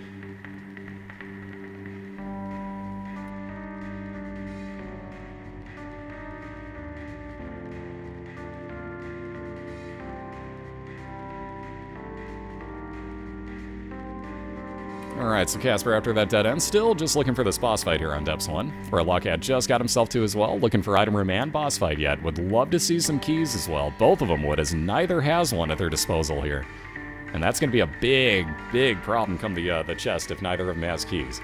Alright, so Casper, after that dead end, still just looking for this boss fight here on Depths 1, where TheLogcat just got himself to as well, looking for item room and boss fight yet. Would love to see some keys as well. Both of them would, as neither has one at their disposal here. And that's going to be a big, big problem come the chest if neither of them has keys.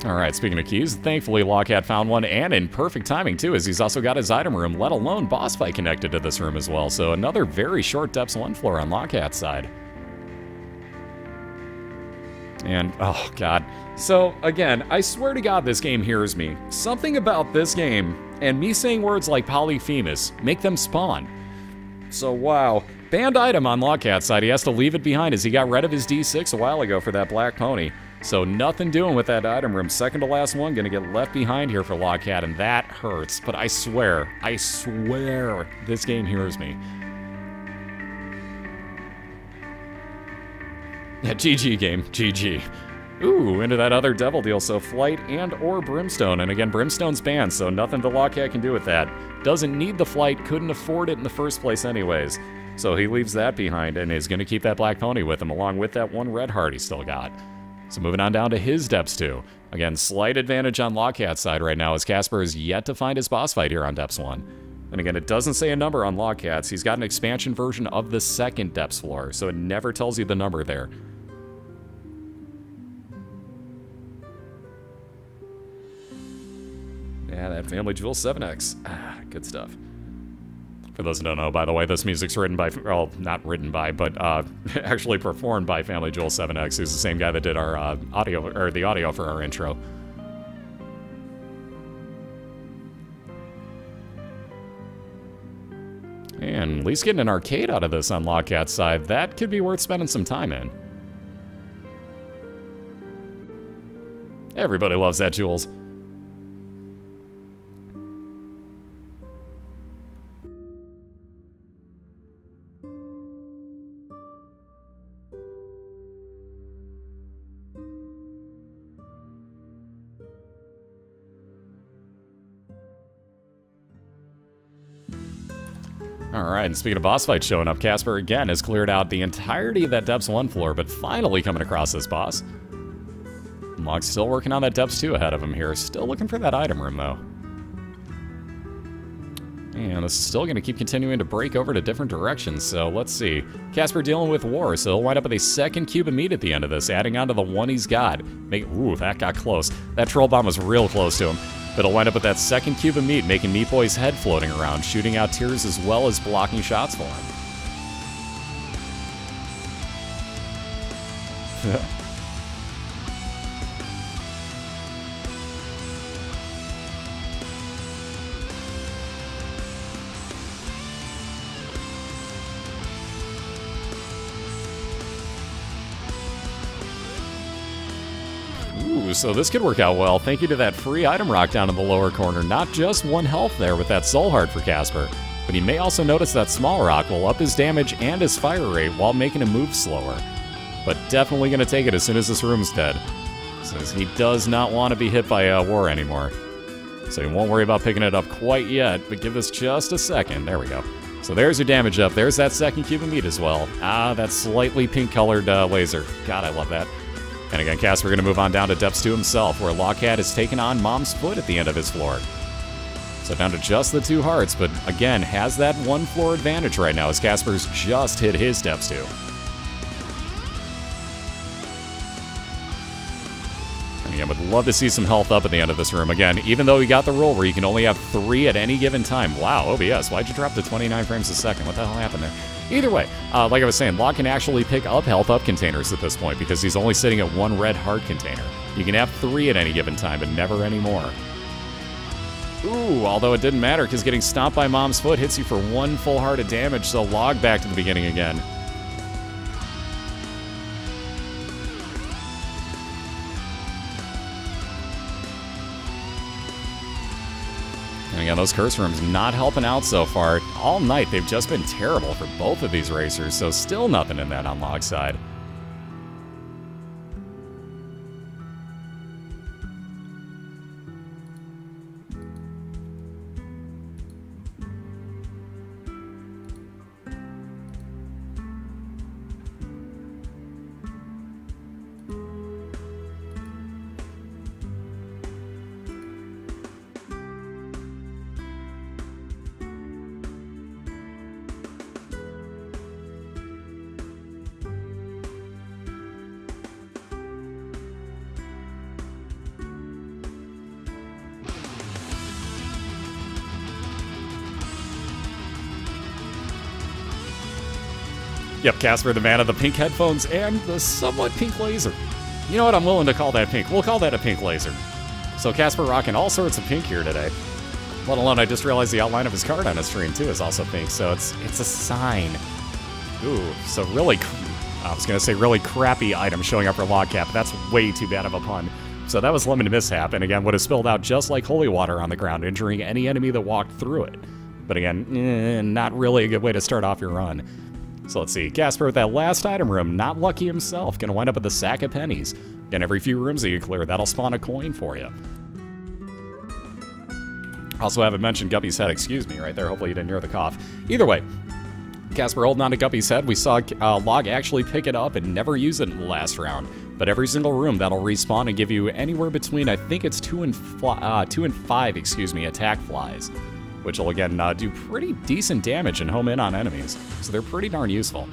Alright, speaking of keys, thankfully TheLogcat found one, and in perfect timing too, as he's also got his item room, let alone boss fight connected to this room as well. So another very short Depths 1 floor on TheLogcat's side. And, oh god. So, again, I swear to god this game hears me. Something about this game, and me saying words like Polyphemus, make them spawn. So, wow. Banned item on TheLogcat's side, he has to leave it behind as he got rid of his D6 a while ago for that black pony. So nothing doing with that item room. Second to last one, gonna get left behind here for TheLogcat, and that hurts. But I swear, this game hears me. Yeah, GG game, GG. Ooh, into that other devil deal, so Flight and or Brimstone. And again, Brimstone's banned, so nothing TheLogcat can do with that. Doesn't need the Flight, couldn't afford it in the first place anyways. So he leaves that behind and is gonna keep that black pony with him, along with that one red heart he still got. So moving on down to his Depths 2. Again, slight advantage on TheLogcat's side right now, as Casper is yet to find his boss fight here on Depths 1. And again, it doesn't say a number on TheLogcat's. He's got an expansion version of the second Depths floor, so it never tells you the number there. Yeah, that Family Jewel 7X. Ah, good stuff. For those who don't know, by the way, this music's written by, well, not written by, but actually performed by Family Jewel 7X, who's the same guy that did our audio, or the audio for our intro. And at least getting an arcade out of this on TheLogcat's side, that could be worth spending some time in. Everybody loves that, Jules. Alright, and speaking of boss fights showing up, Casper again has cleared out the entirety of that Depths 1 floor, but finally coming across this boss. Mog's still working on that Depths 2 ahead of him here, still looking for that item room though. And this is still going to keep continuing to break over to different directions, so let's see. Casper dealing with war, so he'll wind up with a second cube of meat at the end of this, adding on to the one he's got. Ooh, that got close. That troll bomb was real close to him. But he'll wind up with that second cube of meat, making Meat Boy's head floating around, shooting out tears as well as blocking shots for him. Ooh, so this could work out well. Thank you to that free item rock down in the lower corner. Not just one health there with that soul heart for Casper, but he may also notice that small rock will up his damage and his fire rate while making him move slower. But definitely going to take it as soon as this room's dead, since he does not want to be hit by war anymore. So he won't worry about picking it up quite yet, but give us just a second. There we go. So there's your damage up. There's that second cube of meat as well. Ah, that slightly pink-colored laser. God, I love that. And again, Casper going to move on down to Depths 2 himself, where TheLogcat has taken on Mom's Foot at the end of his floor. So down to just the 2 hearts, but again, has that 1 floor advantage right now as Casper's just hit his Depths 2. And again, would love to see some health up at the end of this room. Again, even though he got the roll where you can only have 3 at any given time. Wow, OBS, why'd you drop to 29 frames a second? What the hell happened there? Either way, like I was saying, Locke can actually pick up health up containers at this point because he's only sitting at 1 red heart container. You can have 3 at any given time, but never any more. Ooh, although it didn't matter because getting stomped by Mom's foot hits you for 1 full heart of damage, so log back to the beginning again. And again, those curse rooms not helping out so far. All night, they've just been terrible for both of these racers, so still nothing in that on log side. Yep, Casper, the man of the pink headphones and the somewhat pink laser. You know what? I'm willing to call that pink. We'll call that a pink laser. So Casper rocking all sorts of pink here today. Let alone, I just realized the outline of his card on his stream, too, is also pink. So it's a sign. Ooh, so really, I was going to say really crappy item showing up for LogCat, but that's way too bad of a pun. So that was limited mishap, and again, would have spilled out just like holy water on the ground, injuring any enemy that walked through it. But again, not really a good way to start off your run. So let's see, Casper with that last item room, not lucky himself, gonna wind up with a sack of pennies. And every few rooms that you clear, that'll spawn a coin for you. Also haven't mentioned Guppy's head, excuse me, right there, hopefully you didn't hear the cough. Either way, Casper holding on to Guppy's head, we saw Log actually pick it up and never use it in the last round. But every single room, that'll respawn and give you anywhere between, I think it's 2 and 5, attack flies. Which will, again, do pretty decent damage and home in on enemies. So they're pretty darn useful.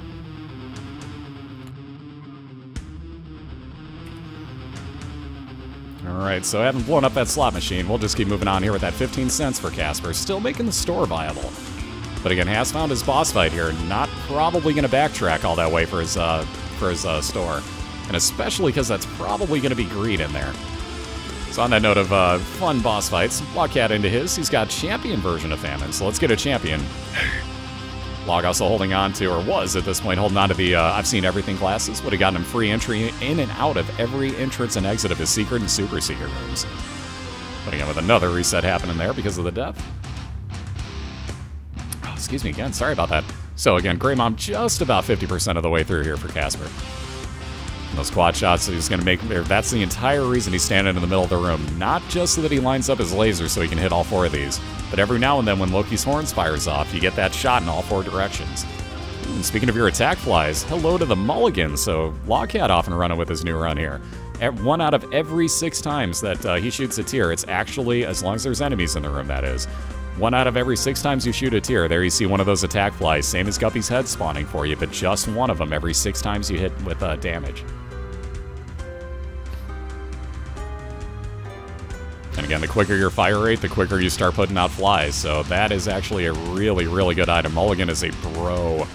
Alright, so I haven't blown up that slot machine. We'll just keep moving on here with that 15 cents for Casper. Still making the store viable. But again, has found his boss fight here. Not probably going to backtrack all that way for his store. And especially because that's probably going to be greed in there. So on that note of fun boss fights, LogCat into his. He's got champion version of Famine, so let's get a champion. Log also holding on to, or was at this point, holding on to the I've Seen Everything glasses. Would have gotten him free entry in and out of every entrance and exit of his secret and super secret rooms. But again, with another reset happening there because of the death. Oh, excuse me again, sorry about that. So again, Grey Mom just about 50% of the way through here for Casper. Those quad shots he's going to make, that's the entire reason he's standing in the middle of the room. Not just so that he lines up his laser so he can hit all 4 of these, but every now and then when Loki's horns fires off, you get that shot in all 4 directions. And speaking of your attack flies, hello to the mulligan. So LogCat off and running with his new run here. 1 out of every 6 times that he shoots a tier, it's actually, as long as there's enemies in the room, that is. 1 out of every 6 times you shoot a tier, there you see one of those attack flies, same as Guppy's head spawning for you, but just one of them every 6 times you hit with damage. And again, the quicker your fire rate, the quicker you start putting out flies. So that is actually a really, really good item. Mulligan is a bro.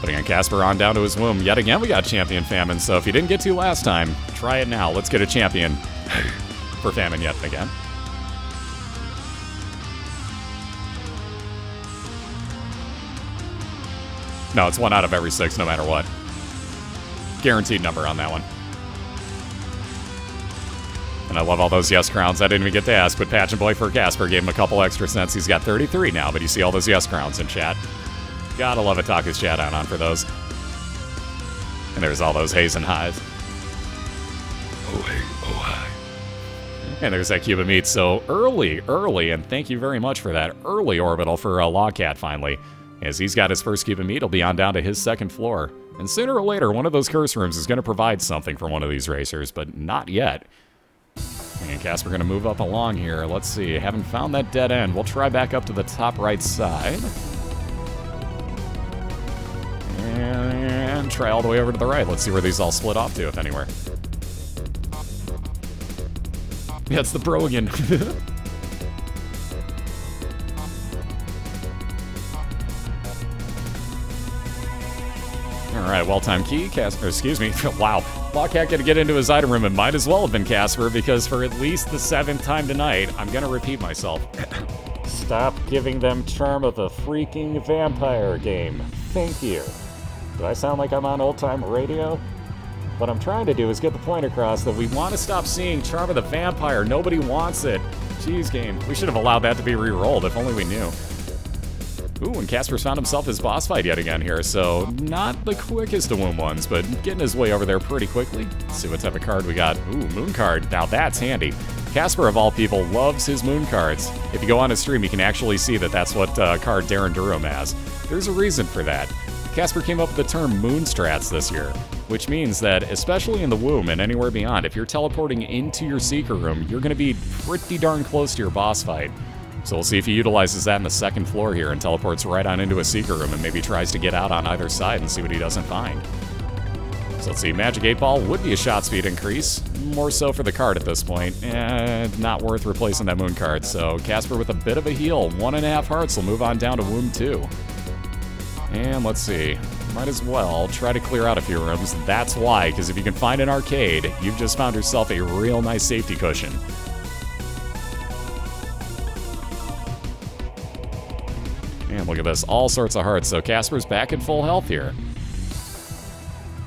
But again, Casper on down to his womb. Yet again, we got Champion Famine. So if you didn't get to last time, try it now. Let's get a champion for Famine yet again. No, it's 1 out of every 6, no matter what. Guaranteed number on that one. And I love all those yes crowns. I didn't even get to ask, but Patch and Boy for Casper gave him a couple extra cents. He's got 33 now, but you see all those yes crowns in chat. Gotta love it, Taku's chat on for those. And there's all those hays and highs. Oh hey, oh hi. And there's that cube of meat. So early, and thank you very much for that, early Orbital for LogCat finally. As he's got his first cube of meat, he'll be on down to his 2nd floor. And sooner or later, one of those curse rooms is going to provide something for one of these racers, but not yet. And Casper going to move up along here. Let's see. Haven't found that dead end. We'll try back up to the top right side. And try all the way over to the right. Let's see where these all split off to, if anywhere. Yeah, it's the Brogan. Alright, well-timed key. Casper, excuse me. Wow. LogCat gonna get into his item room. It might as well have been Casper, because for at least the 7th time tonight, I'm gonna repeat myself. Stop giving them Charm of the freaking Vampire game. Thank you. Do I sound like I'm on old-time radio? What I'm trying to do is get the point across that we want to stop seeing Charm of the Vampire. Nobody wants it. Jeez, game. We should have allowed that to be re-rolled, if only we knew. Ooh, and Casper's found himself his boss fight yet again here, so not the quickest of womb ones, but getting his way over there pretty quickly. Let's see what type of card we got. Ooh, Moon card. Now that's handy. Casper, of all people, loves his Moon cards. If you go on his stream, you can actually see that that's what card Darren Durham has. There's a reason for that. Casper came up with the term Moon Strats this year, which means that, especially in the womb and anywhere beyond, if you're teleporting into your Seeker Room, you're going to be pretty darn close to your boss fight. So we'll see if he utilizes that in the 2nd floor here and teleports right on into a Seeker Room and maybe tries to get out on either side and see what he doesn't find. So let's see, Magic 8 Ball would be a shot speed increase, more so for the card at this point, and not worth replacing that Moon card. So Casper with a bit of a heal, 1.5 hearts will move on down to Womb 2. And let's see, might as well try to clear out a few rooms. That's why, because if you can find an arcade, you've just found yourself a real nice safety cushion. And look at this, all sorts of hearts. So Casper's back at full health here.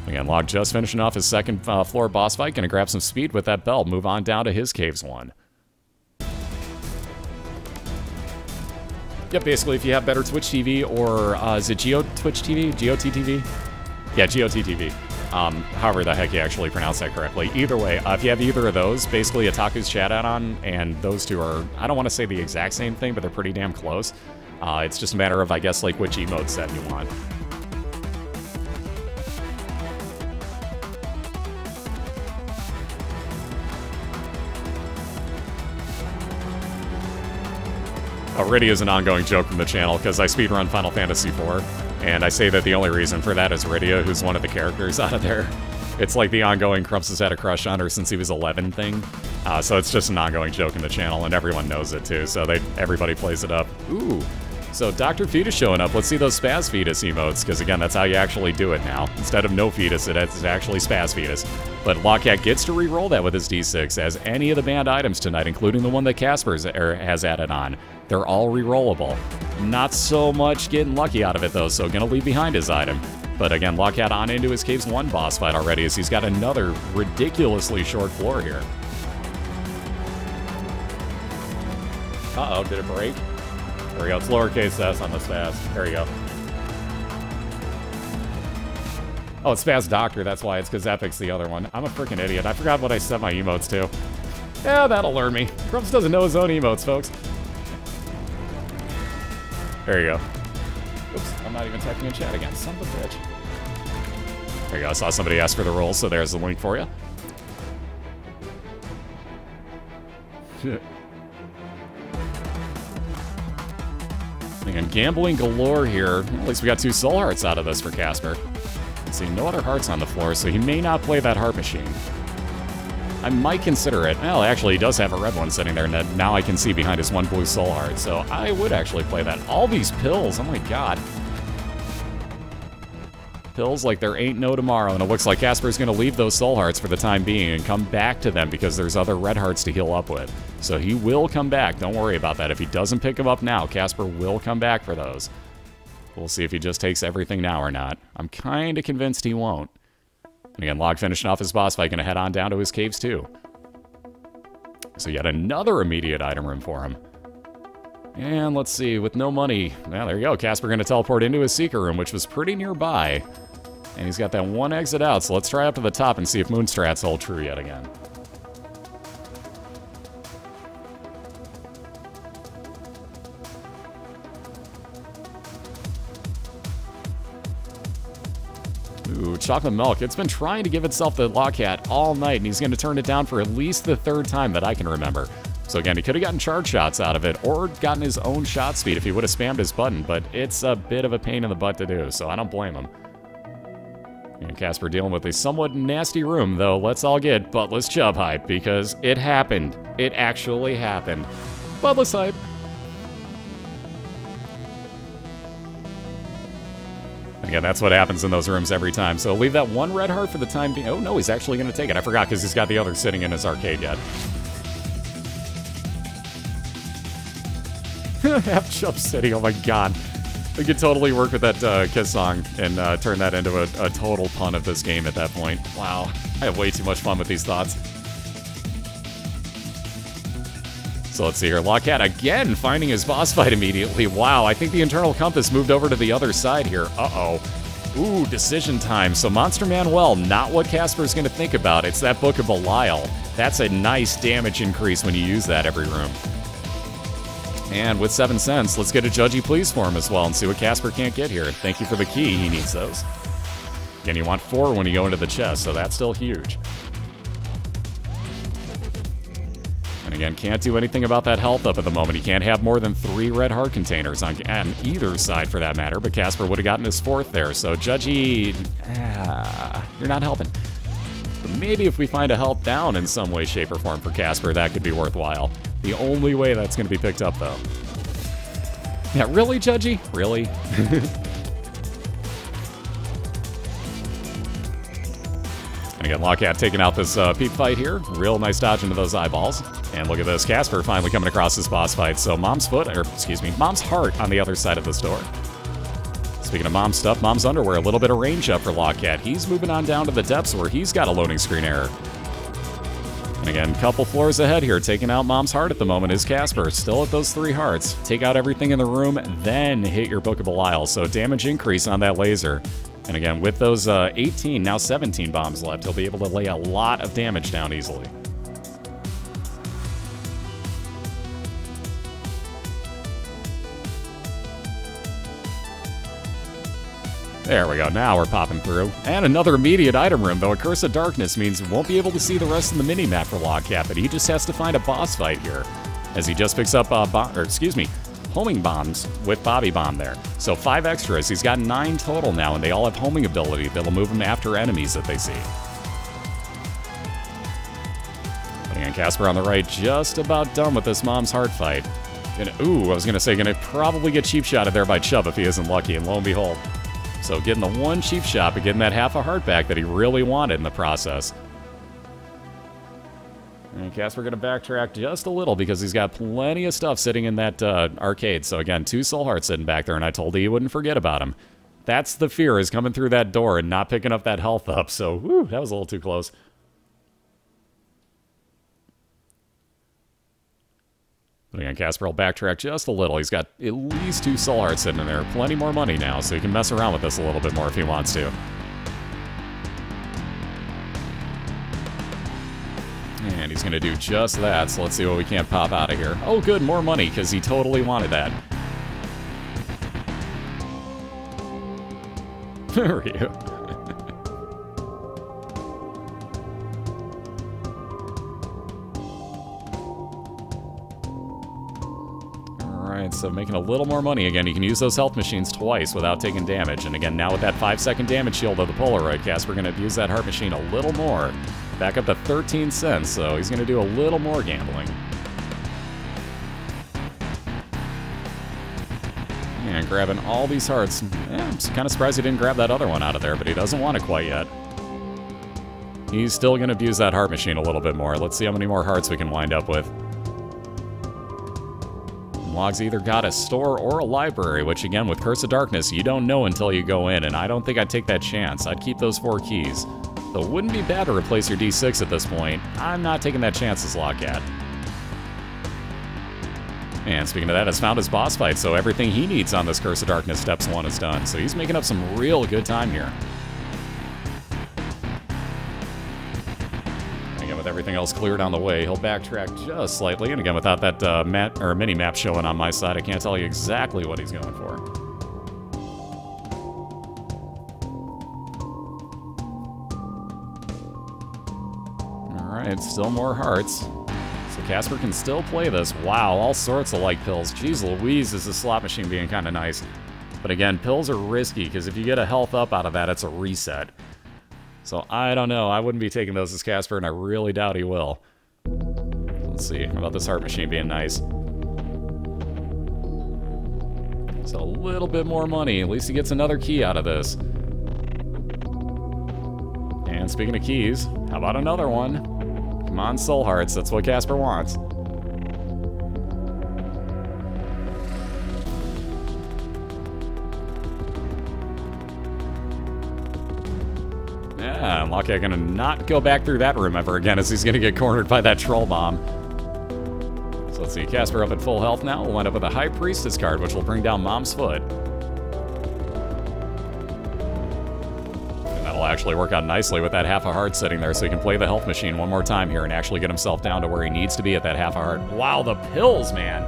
Again, Log just finishing off his 2nd floor boss fight. Gonna grab some speed with that belt. Move on down to his caves 1. Yep, basically if you have better Twitch TV or, is it Geo Twitch TV? GOTTV? Yeah, GOTTV. However the heck you actually pronounce that correctly. Either way, if you have either of those, basically Otaku's chat add-on, and those two are, I don't want to say the exact same thing, but they're pretty damn close. It's just a matter of, I guess, like which emote set you want. Radio is an ongoing joke from the channel because I speedrun Final Fantasy IV, and I say that the only reason for that is Radio, who's one of the characters out of there. It's like the ongoing Crumps has had a crush on her since he was 11 thing. So it's just an ongoing joke in the channel, and everyone knows it too, so everybody plays it up. Ooh. So Dr. Fetus showing up. Let's see those Spaz Fetus emotes, because again, that's how you actually do it now. Instead of no fetus, it's actually Spaz Fetus. But LogCat gets to re-roll that with his D6, as any of the banned items tonight, including the one that Casper has added on. They're all re-rollable. Not so much getting lucky out of it though, so gonna leave behind his item. But again, LogCat on into his Caves 1 boss fight already, as he's got another ridiculously short floor here. Uh-oh, did it break? There we go, it's lowercase s on the Spaz. There you go. Oh, it's Spaz Doctor, that's why. It's because Epic's the other one. I'm a freaking idiot. I forgot what I set my emotes to. Yeah, that'll learn me. Grumps doesn't know his own emotes, folks. There you go. Oops, I'm not even typing in chat again. Son of a bitch. There you go, I saw somebody ask for the roll, so there's the link for you. Again, gambling galore here. At least we got 2 soul hearts out of this for Casper. Let's see, no other hearts on the floor, so he may not play that heart machine. I might consider it. Well, actually, he does have a red one sitting there, and now I can see behind his 1 blue soul heart, so I would actually play that. All these pills, oh my god. Pills like there ain't no tomorrow, and it looks like Casper's going to leave those soul hearts for the time being and come back to them because there's other red hearts to heal up with. So he will come back, don't worry about that. If he doesn't pick them up now, Casper will come back for those. We'll see if he just takes everything now or not. I'm kind of convinced he won't. And again, Log finishing off his boss fight, going to head on down to his caves too. So yet another immediate item room for him. And let's see, with no money, well, there you go. Casper going to teleport into his Seeker Room, which was pretty nearby. And he's got that 1 exit out, so let's try up to the top and see if Moonstrats hold true yet again. Ooh, chocolate milk. It's been trying to give itself the LogCat all night, and he's going to turn it down for at least the 3rd time that I can remember. So again, he could have gotten charge shots out of it, or gotten his own shot speed if he would have spammed his button, but it's a bit of a pain in the butt to do, so I don't blame him. And Casper dealing with a somewhat nasty room, though let's all get buttless chub hype, because it happened. It actually happened. Buttless hype. Yeah, that's what happens in those rooms every time. So leave that one red heart for the time being. Oh, no, he's actually going to take it. I forgot because he's got the other sitting in his arcade yet. Half Chub City, oh my god. We could totally work with that Kiss song and turn that into a total pun of this game at that point. Wow, I have way too much fun with these thoughts. So let's see here. LogCat again finding his boss fight immediately. Wow, I think the internal compass moved over to the other side here. Uh-oh. Ooh, decision time. So Monster Manuel, not what Casper's going to think about. It's that Book of BOILeR. That's a nice damage increase when you use that every room. And with 7 cents, let's get a Judgy Please for him as well and see what Casper can't get here. Thank you for the key. He needs those. Again, you want 4 when you go into the chest, so that's still huge. And again, can't do anything about that health up at the moment. He can't have more than 3 red heart containers on either side for that matter, but Casper would have gotten his 4th there. So Judgy, you're not helping. But maybe if we find a health down in some way, shape, or form for Casper, that could be worthwhile. The only way that's going to be picked up, though. Yeah, really, Judgy? Really? And again, LogCat taking out this peep fight here. Real nice dodge into those eyeballs. And look at this, Casper finally coming across his boss fight. So Mom's heart on the other side of this door. Speaking of Mom's stuff, Mom's underwear, a little bit of range up for LogCat. He's moving on down to the depths where he's got a loading screen error. And again, couple floors ahead here, taking out Mom's heart at the moment is Casper. Still at those 3 hearts. Take out everything in the room, then hit your Book of BOILeR. So damage increase on that laser. And again, with those 18, now 17 bombs left, he'll be able to lay a lot of damage down easily. There we go, now we're popping through. And another immediate item room, though a Curse of Darkness means we won't be able to see the rest of the mini-map for LogCat, but he just has to find a boss fight here, as he just picks up, homing bombs with Bobby Bomb there. So 5 extras, he's got 9 total now, and they all have homing ability that'll move him after enemies that they see. But again, Casper on the right, just about done with this Mom's heart fight. And, ooh, I was gonna say, gonna probably get cheap shotted there by Chubb if he isn't lucky, and lo and behold. So getting the one cheap shot, but getting that half a heart back that he really wanted in the process. And Casper going to backtrack just a little because he's got plenty of stuff sitting in that arcade. So again, 2 soul hearts sitting back there, and I told you you wouldn't forget about him. That's the fear, is coming through that door and not picking up that health up. So, whew, that was a little too close. But again, Casper will backtrack just a little. He's got at least 2 soul hearts sitting in there. Plenty more money now, so he can mess around with this a little bit more if he wants to. And he's going to do just that, so let's see what we can't pop out of here. Oh, good, more money, because he totally wanted that. Where are you? Alright, so making a little more money again. You can use those health machines twice without taking damage. And again, now with that 5-second damage shield of the Polaroid, Casper going to abuse that heart machine a little more. Back up to 13 cents, so he's going to do a little more gambling. And grabbing all these hearts. Yeah, I'm kind of surprised he didn't grab that other one out of there, but he doesn't want it quite yet. He's still going to abuse that heart machine a little bit more. Let's see how many more hearts we can wind up with. Log's either got a store or a library, which again, with Curse of Darkness, you don't know until you go in, and I don't think I'd take that chance. I'd keep those 4 keys. So it wouldn't be bad to replace your D6 at this point. I'm not taking that chance as LogCat. And speaking of that, has found his boss fight, so everything he needs on this Curse of Darkness Steps 1 is done. So he's making up some real good time here. Again, with everything else cleared on the way, he'll backtrack just slightly. And again, without that mini-map showing on my side, I can't tell you exactly what he's going for. Alright, still more hearts. So Casper can still play this. Wow, all sorts of like pills. Jeez Louise, is the slot machine being kind of nice. But again, pills are risky, because if you get a health up out of that, it's a reset. So I don't know. I wouldn't be taking those as Casper, and I really doubt he will. Let's see. How about this heart machine being nice? So a little bit more money. At least he gets another key out of this. And speaking of keys, how about another one? Come on, soul hearts. That's what Casper wants. Yeah, LogCat gonna not go back through that room ever again, as he's gonna get cornered by that troll bomb. So let's see, Casper up at full health now. We'll end up with a High Priestess card, which will bring down Mom's Foot. And that'll actually work out nicely with that half a heart sitting there, so he can play the health machine one more time here and actually get himself down to where he needs to be at that half a heart. Wow, the pills, man!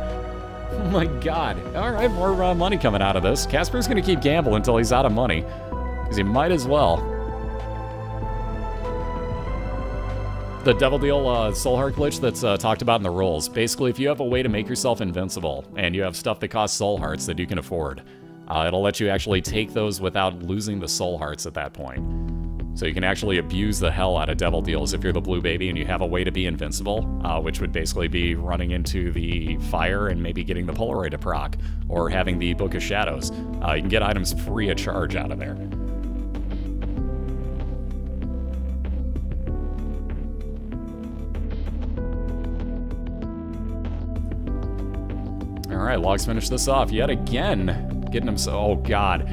Oh my god. Alright, more money coming out of this. Casper's gonna keep gambling until he's out of money, because he might as well. The Devil Deal Soul Heart glitch that's talked about in the rules. Basically, if you have a way to make yourself invincible, and you have stuff that costs soul hearts that you can afford, it'll let you actually take those without losing the soul hearts at that point. So you can actually abuse the hell out of Devil Deals if you're the blue baby and you have a way to be invincible, which would basically be running into the fire and maybe getting the Polaroid to proc, or having the Book of Shadows. You can get items free of charge out of there. Alright, Log's finished this off yet again. Getting him so... Oh, God.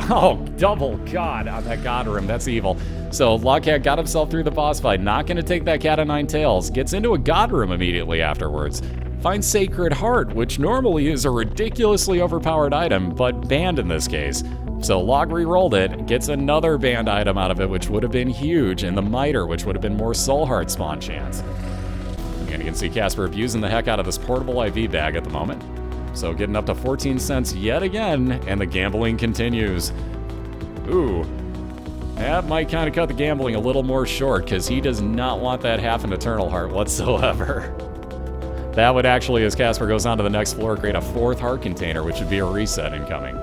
Oh, double God on that God room. That's evil. So, LogCat got himself through the boss fight. Not going to take that cat of nine tails. Gets into a God room immediately afterwards. Finds Sacred Heart, which normally is a ridiculously overpowered item, but banned in this case. So, Log re-rolled it. Gets another banned item out of it, which would have been huge. And the Miter, which would have been more Soul Heart spawn chance. Again, you can see Casper abusing the heck out of this portable IV bag at the moment. So getting up to 14 cents yet again, and the gambling continues. Ooh, that might kind of cut the gambling a little more short, because he does not want that half an Eternal Heart whatsoever. That would actually, as Casper goes on to the next floor, create a fourth heart container, which would be a reset incoming.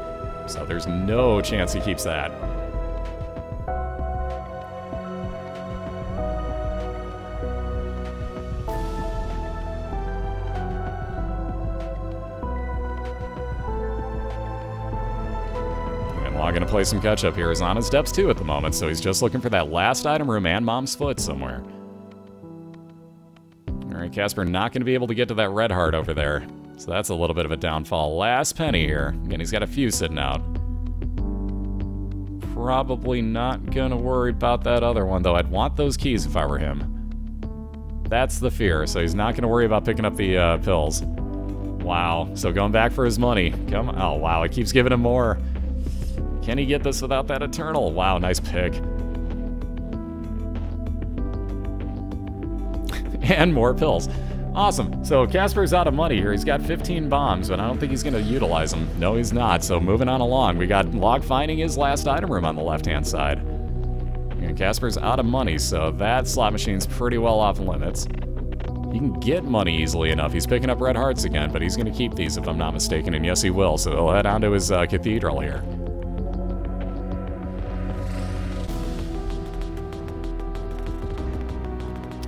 So there's no chance he keeps that. Going to play some catch-up here. He's on his depths 2 at the moment, so he's just looking for that last item room and Mom's Foot somewhere. Alright, Casper not going to be able to get to that red heart over there, so that's a little bit of a downfall. Last penny here. Again, he's got a few sitting out. Probably not going to worry about that other one, though. I'd want those keys if I were him. That's the fear, so he's not going to worry about picking up the pills. Wow, so going back for his money. Come on. Oh, wow, it keeps giving him more. Can he get this without that Eternal? Wow, nice pick. And more pills. Awesome. So Casper's out of money here. He's got 15 bombs, but I don't think he's going to utilize them. No, he's not. So moving on along, we got Log finding his last item room on the left-hand side. And Casper's out of money, so that slot machine's pretty well off limits. He can get money easily enough. He's picking up red hearts again, but he's going to keep these if I'm not mistaken, and yes, he will. So he'll head on to his Cathedral here.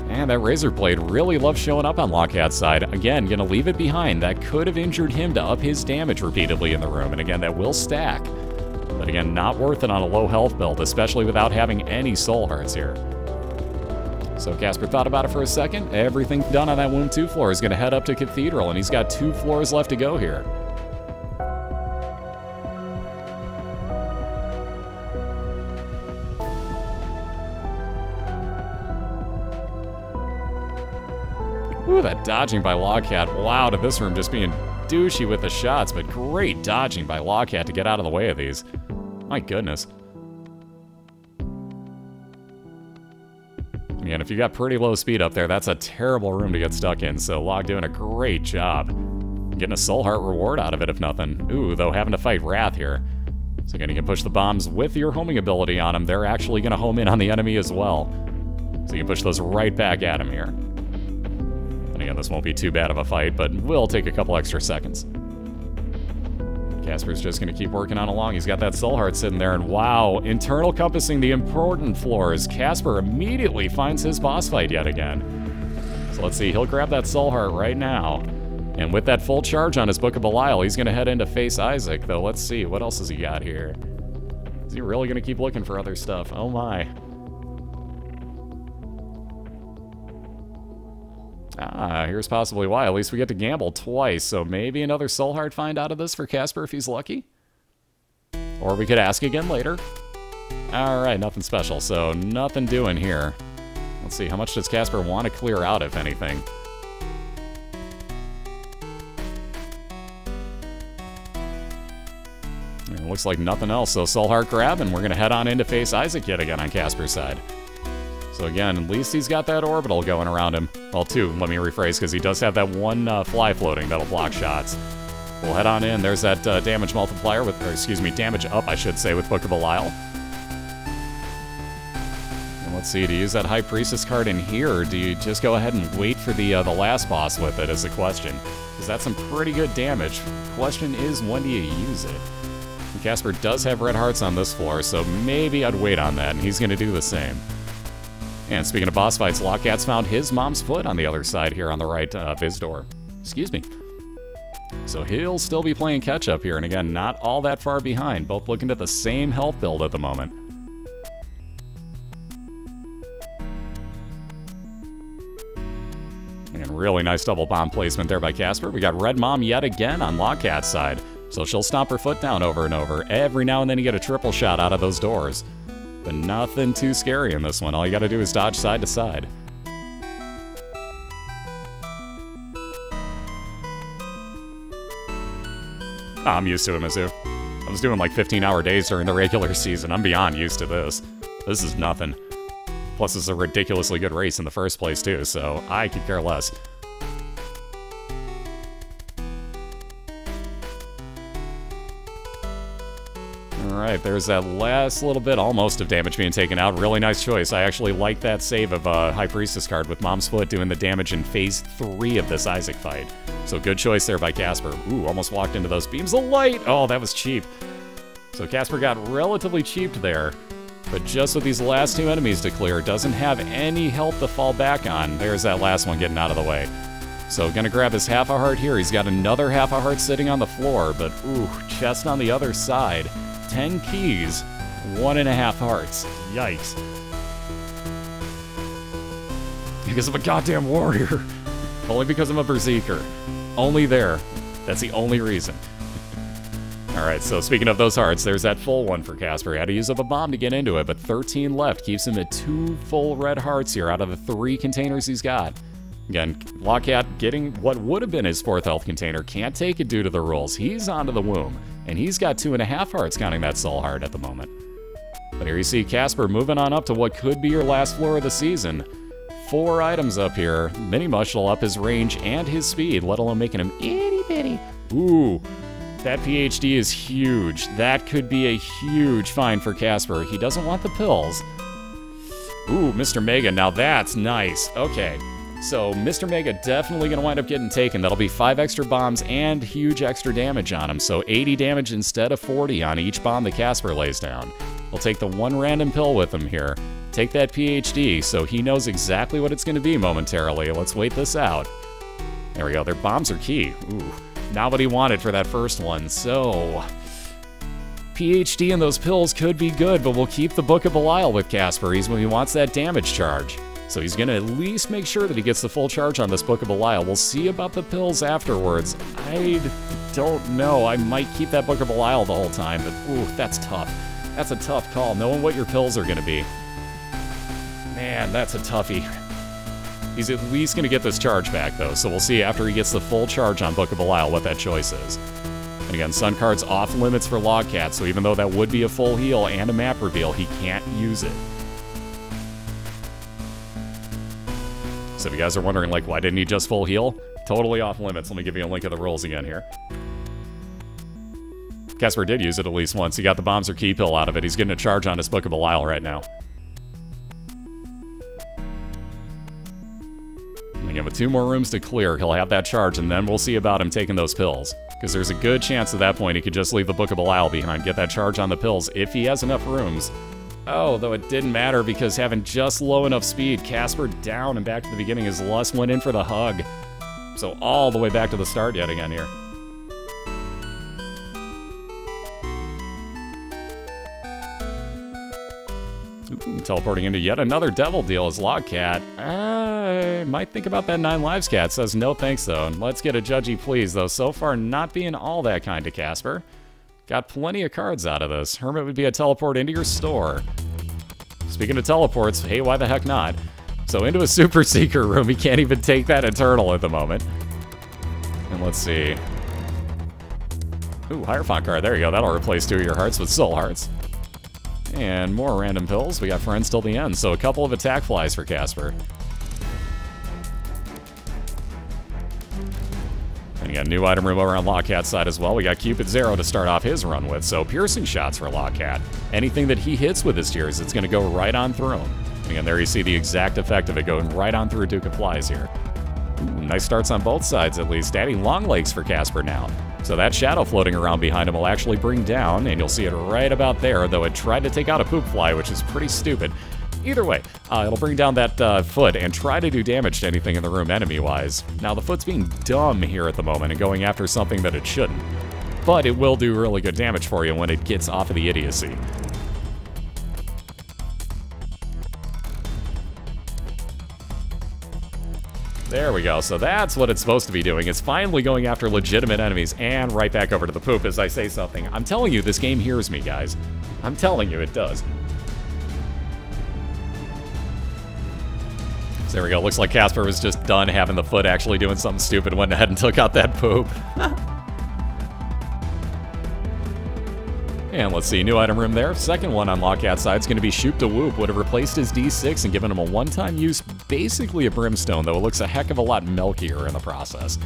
And that Razor Blade really loves showing up on LogCat's side. Again, gonna leave it behind. That could have injured him to up his damage repeatedly in the room. And again, that will stack. But again, not worth it on a low health build, especially without having any soul hearts here. So Casper thought about it for a second. Everything done on that Womb 2 floor is gonna head up to Cathedral, and he's got 2 floors left to go here. Ooh, that dodging by LogCat. Wow, to this room just being douchey with the shots, but great dodging by LogCat to get out of the way of these. My goodness. Again, if you got pretty low speed up there, that's a terrible room to get stuck in, so Log doing a great job. Getting a Soul Heart reward out of it, if nothing. Ooh, though, having to fight Wrath here. So again, you can push the bombs with your homing ability on them. They're actually going to home in on the enemy as well. So you can push those right back at him here. And again, this won't be too bad of a fight, but will take a couple extra seconds. Casper's just going to keep working on along. He's got that Soul Heart sitting there, and wow, internal compassing the important floors. Casper immediately finds his boss fight yet again. So let's see, he'll grab that Soul Heart right now. And with that full charge on his Book of Belial, he's going to head in to face Isaac, though. Let's see, what else has he got here? Is he really going to keep looking for other stuff? Oh my. Ah, here's possibly why. At least we get to gamble twice, so maybe another Soul Heart find out of this for Casper if he's lucky? Or we could ask again later. Alright, nothing special, so nothing doing here. Let's see, how much does Casper want to clear out, if anything? It looks like nothing else, so Soul Heart grab, and we're going to head on in to face Isaac yet again on Casper's side. So again, at least he's got that Orbital going around him. Well, two, let me rephrase, because he does have that one fly floating that'll block shots. We'll head on in. There's that damage multiplier with, or excuse me, damage up, I should say, with Book of Belial. And let's see, do you use that High Priestess card in here, or do you just go ahead and wait for the last boss with it, is the question. Because that's some pretty good damage. Question is, when do you use it? And Casper does have red hearts on this floor, so maybe I'd wait on that, and he's going to do the same. And speaking of boss fights, LogCat's found his mom's foot on the other side here on the right of his door. Excuse me. So he'll still be playing catch-up here, and again, not all that far behind, both looking at the same health build at the moment. And really nice double bomb placement there by Casper. We got Red Mom yet again on LogCat's side, so she'll stomp her foot down over and over. Every now and then you get a triple shot out of those doors. But nothing too scary in this one. All you gotta do is dodge side to side. I'm used to it, Mizzou. I was doing like 15-hour days during the regular season. I'm beyond used to this. This is nothing. Plus, it's a ridiculously good race in the first place, too, so I could care less. Alright, there's that last little bit, almost, of damage being taken out. Really nice choice. I actually like that save of High Priestess card with Mom's Foot doing the damage in Phase 3 of this Isaac fight. So good choice there by Casper. Ooh, almost walked into those beams of light! Oh, that was cheap. So Casper got relatively cheaped there. But just with these last two enemies to clear, doesn't have any health to fall back on. There's that last one getting out of the way. So gonna grab his half a heart here. He's got another half a heart sitting on the floor, but ooh, chest on the other side. 10 keys, 1.5 hearts. Yikes. Because I'm a goddamn warrior. Only because I'm a berserker. Only there. That's the only reason. Alright, so speaking of those hearts, there's that full one for Casper. He had to use up a bomb to get into it, but 13 left keeps him at 2 full red hearts here out of the 3 containers he's got. Again, LogCat getting what would have been his 4th health container. Can't take it due to the rules. He's onto the womb. And he's got 2.5 hearts counting that soul heart at the moment. But here you see Casper moving on up to what could be your last floor of the season. 4 items up here. Mini Mush will up his range and his speed, let alone making him itty-bitty. Ooh, that PhD is huge. That could be a huge find for Casper. He doesn't want the pills. Ooh, Mr. Mega, now that's nice. Okay. So, Mr. Mega definitely going to wind up getting taken. That'll be 5 extra bombs and huge extra damage on him. So, 80 damage instead of 40 on each bomb that Casper lays down. We'll take the one random pill with him here. Take that PhD so he knows exactly what it's going to be momentarily. Let's wait this out. There we go. Their bombs are key. Ooh, not what he wanted for that first one. So, PhD and those pills could be good, but we'll keep the Book of Belial with Casper. He wants that damage charge. So he's going to at least make sure that he gets the full charge on this Book of Belial. We'll see about the pills afterwards. I don't know. I might keep that Book of Belial the whole time, but ooh, that's tough. That's a tough call, knowing what your pills are going to be. Man, that's a toughie. He's at least going to get this charge back, though, so we'll see after he gets the full charge on Book of Belial what that choice is. And again, Sun Card's off limits for LogCat, so even though that would be a full heal and a map reveal, he can't use it. So if you guys are wondering, like, why didn't he just full heal? Totally off limits. Let me give you a link of the rules again here. Casper did use it at least once. He got the bombs or key pill out of it. He's getting a charge on his Book of Belial right now. And again, with 2 more rooms to clear, he'll have that charge, and then we'll see about him taking those pills. Because there's a good chance at that point he could just leave the Book of Belial behind, get that charge on the pills, if he has enough rooms. Oh, though it didn't matter because having just low enough speed, Casper down and back to the beginning as Lust went in for the hug. So all the way back to the start yet again here. Ooh, teleporting into yet another devil deal as LogCat. I might think about that 9 lives cat. Says no thanks though. And let's get a judgy please though. So far not being all that kind to Casper. Got plenty of cards out of this. Hermit would be a teleport into your store. Speaking of teleports, hey, why the heck not? So into a Super Seeker room, he can't even take that Eternal at the moment. And let's see. Ooh, Hierophant card, there you go. That'll replace 2 of your hearts with soul hearts. And more random pills. We got friends till the end, so a couple of attack flies for Casper. And you got a new item room over on LogCat's side as well. We got Cupid Zero to start off his run with, so piercing shots for LogCat. Anything that he hits with his tears, it's going to go right on through him. And again, there you see the exact effect of it going right on through Duke of Flies here. Ooh, nice starts on both sides at least. Adding long legs for Casper now. So that shadow floating around behind him will actually bring down, and you'll see it right about there, though it tried to take out a poop fly, which is pretty stupid. Either way, it'll bring down that foot and try to do damage to anything in the room enemy-wise. Now, the foot's being dumb here at the moment and going after something that it shouldn't. But it will do really good damage for you when it gets off of the idiocy. There we go. So that's what it's supposed to be doing. It's finally going after legitimate enemies and right back over to the poop as I say something. I'm telling you, this game hears me, guys. I'm telling you, it does. So there we go. Looks like Casper was just done having the foot actually doing something stupid, went ahead and took out that poop. And let's see, new item room there. Second one on LogCat's side is going to be Shoop to Whoop. Would have replaced his D6 and given him a one-time use, basically a Brimstone, though it looks a heck of a lot milkier in the process.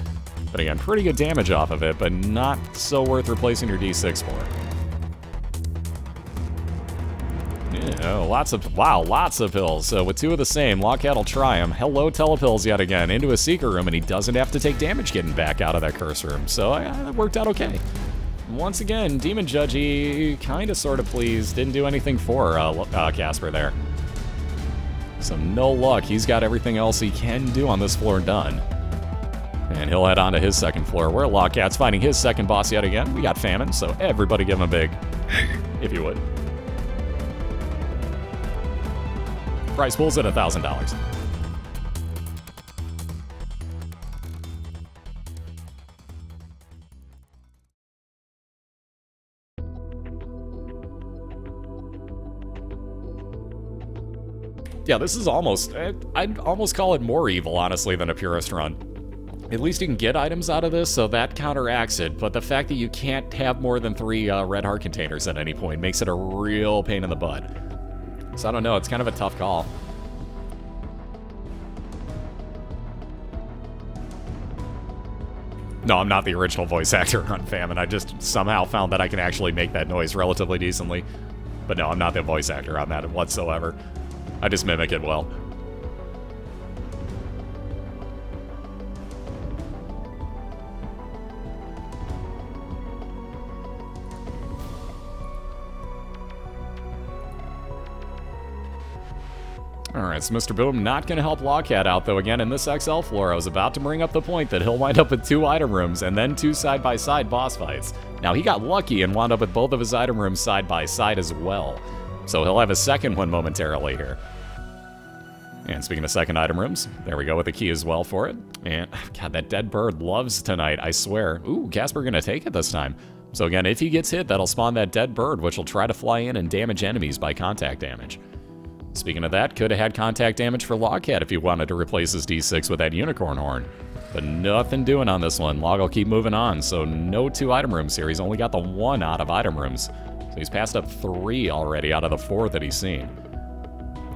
But again, pretty good damage off of it, but not so worth replacing your D6 for. Yeah, lots of pills. So with 2 of the same, LogCat will try him. Hello, telepills yet again, into a Seeker room, and he doesn't have to take damage getting back out of that curse room. So that worked out okay. Once again, Demon Judgy, kind of sort of pleased. Didn't do anything for Casper there. So no luck. He's got everything else he can do on this floor done. And he'll head on to his second floor, where LogCat's fighting his second boss yet again. We got Famine, so everybody give him a big, if you would. Price pool's at $1,000. Yeah, this is almost, I'd almost call it more evil, honestly, than a purist run. At least you can get items out of this, so that counteracts it, but the fact that you can't have more than 3 red heart containers at any point makes it a real pain in the butt. So I don't know, it's kind of a tough call. No, I'm not the original voice actor on Famine. I just somehow found that I can actually make that noise relatively decently. But no, I'm not the voice actor on that whatsoever. I just mimic it well. Alright, so Mr. Boom not going to help LogCat out, though. Again, in this XL floor, I was about to bring up the point that he'll wind up with 2 item rooms and then 2 side-by-side boss fights. Now, he got lucky and wound up with both of his item rooms side-by-side as well. So he'll have a second one momentarily here. And speaking of second item rooms, there we go with the key as well for it. And, God, that dead bird loves tonight, I swear. Ooh, Casper gonna take it this time. So again, if he gets hit, that'll spawn that dead bird, which will try to fly in and damage enemies by contact damage. Speaking of that, could have had contact damage for LogCat if he wanted to replace his D6 with that unicorn horn. But nothing doing on this one. Log will keep moving on, so no 2 item rooms here. He's only got the 1 out of item rooms. So he's passed up 3 already out of the 4 that he's seen.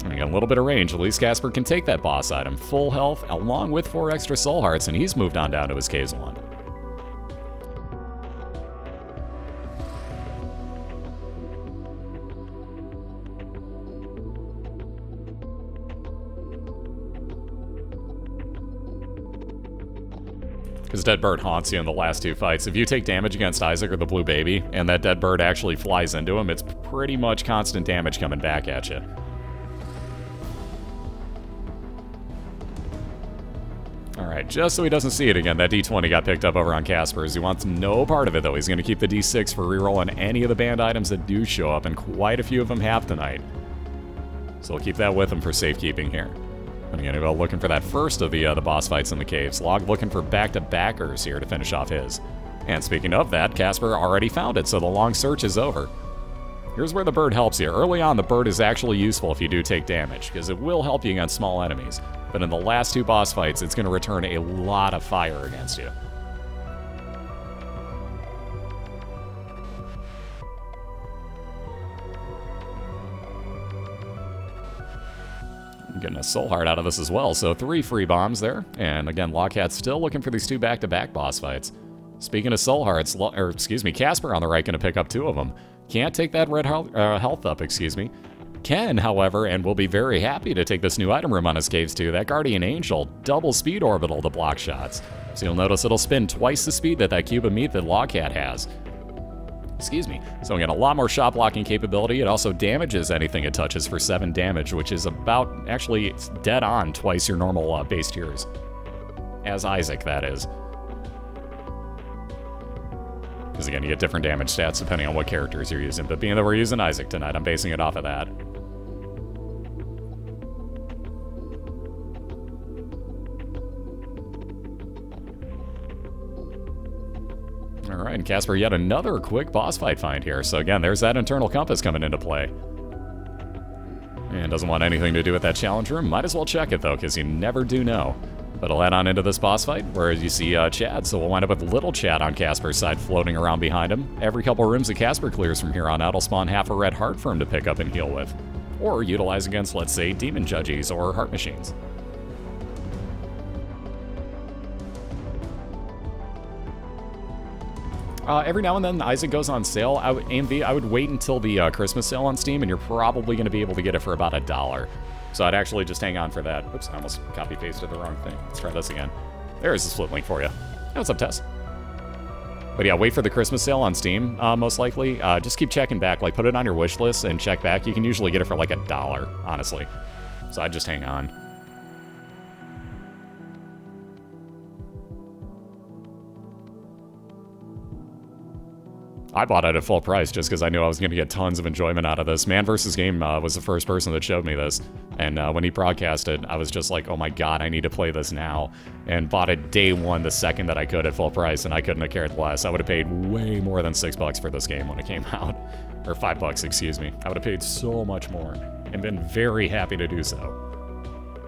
And got a little bit of range. At least Casper can take that boss item. Full health, along with 4 extra soul hearts, and he's moved on down to his K1. Because Dead Bird haunts you in the last 2 fights. If you take damage against Isaac or the Blue Baby, and that Dead Bird actually flies into him, it's pretty much constant damage coming back at you. Alright, just so he doesn't see it again, that D20 got picked up over on Casper's. He wants no part of it, though. He's going to keep the D6 for rerolling any of the banned items that do show up, and quite a few of them have tonight. So we'll keep that with him for safekeeping here. And again, we'll go looking for that first of the boss fights in the caves. Log looking for back-to-backers here to finish off his. And speaking of that, Casper already found it, so the long search is over. Here's where the bird helps you. Early on, the bird is actually useful if you do take damage, because it will help you against small enemies. But in the last two boss fights, it's going to return a lot of fire against you. I'm getting a soul heart out of this as well, so 3 free bombs there. And again, LogCat's still looking for these 2 back-to-back boss fights. Speaking of soul hearts, Casper on the right going to pick up 2 of them. Can't take that red health up, Can, however, and will be very happy to take this new item room on his caves too, that Guardian Angel, double speed orbital to block shots. So you'll notice it'll spin twice the speed that cube of meat that LogCat has. So we get a lot more shot blocking capability. It also damages anything it touches for 7 damage, which is about, actually, it's dead on twice your normal base tiers. As Isaac, that is. Because again, you get different damage stats depending on what characters you're using. But being that we're using Isaac tonight, I'm basing it off of that. Alright, and Casper, yet another quick boss fight find here. So again, there's that internal compass coming into play. And doesn't want anything to do with that challenge room. Might as well check it though, because you never do know. But I'll head on into this boss fight, where you see Chad, so we'll wind up with little Chad on Casper's side floating around behind him. Every couple rooms that Casper clears from here on out will spawn half a red heart for him to pick up and heal with. Or utilize against, let's say, demon judges or heart machines. Every now and then, Isaac goes on sale. AMV, I would wait until the Christmas sale on Steam, and you're probably going to be able to get it for about $1. So I'd actually just hang on for that. Oops, I almost copy-pasted the wrong thing. Let's try this again. There's the split link for you. Hey, what's up, Tess? But yeah, wait for the Christmas sale on Steam, most likely. Just keep checking back. Like, put it on your wish list and check back. You can usually get it for like $1, honestly. So I'd just hang on. I bought it at full price just because I knew I was going to get tons of enjoyment out of this. Man vs. Game was the first person that showed me this, and when he broadcasted, I was just like, oh my god, I need to play this now, and bought it day one the second that I could at full price, and I couldn't have cared less. I would have paid way more than $6 for this game when it came out, or $5, excuse me. I would have paid so much more, and been very happy to do so.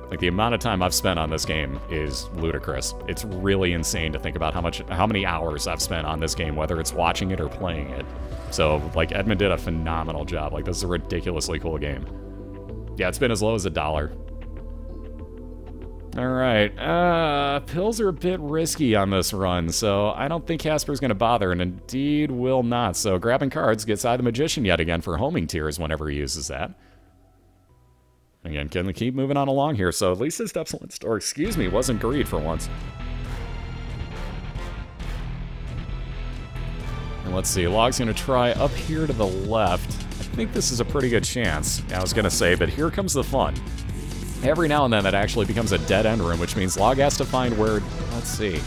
Like, the amount of time I've spent on this game is ludicrous. It's really insane to think about how many hours I've spent on this game, whether it's watching it or playing it. So, like, Edmund did a phenomenal job. Like, this is a ridiculously cool game. Yeah, it's been as low as $1. Alright, pills are a bit risky on this run, so I don't think Casper's gonna bother, and indeed will not. So, grabbing cards gets Eye the Magician yet again for homing tiers whenever he uses that. Again, can we keep moving on along here? So at least this wasn't greed for once. And let's see, Log's gonna try up here to the left. I think this is a pretty good chance, I was gonna say, but here comes the fun. Every now and then that actually becomes a dead-end room, which means Log has to find where, let's see.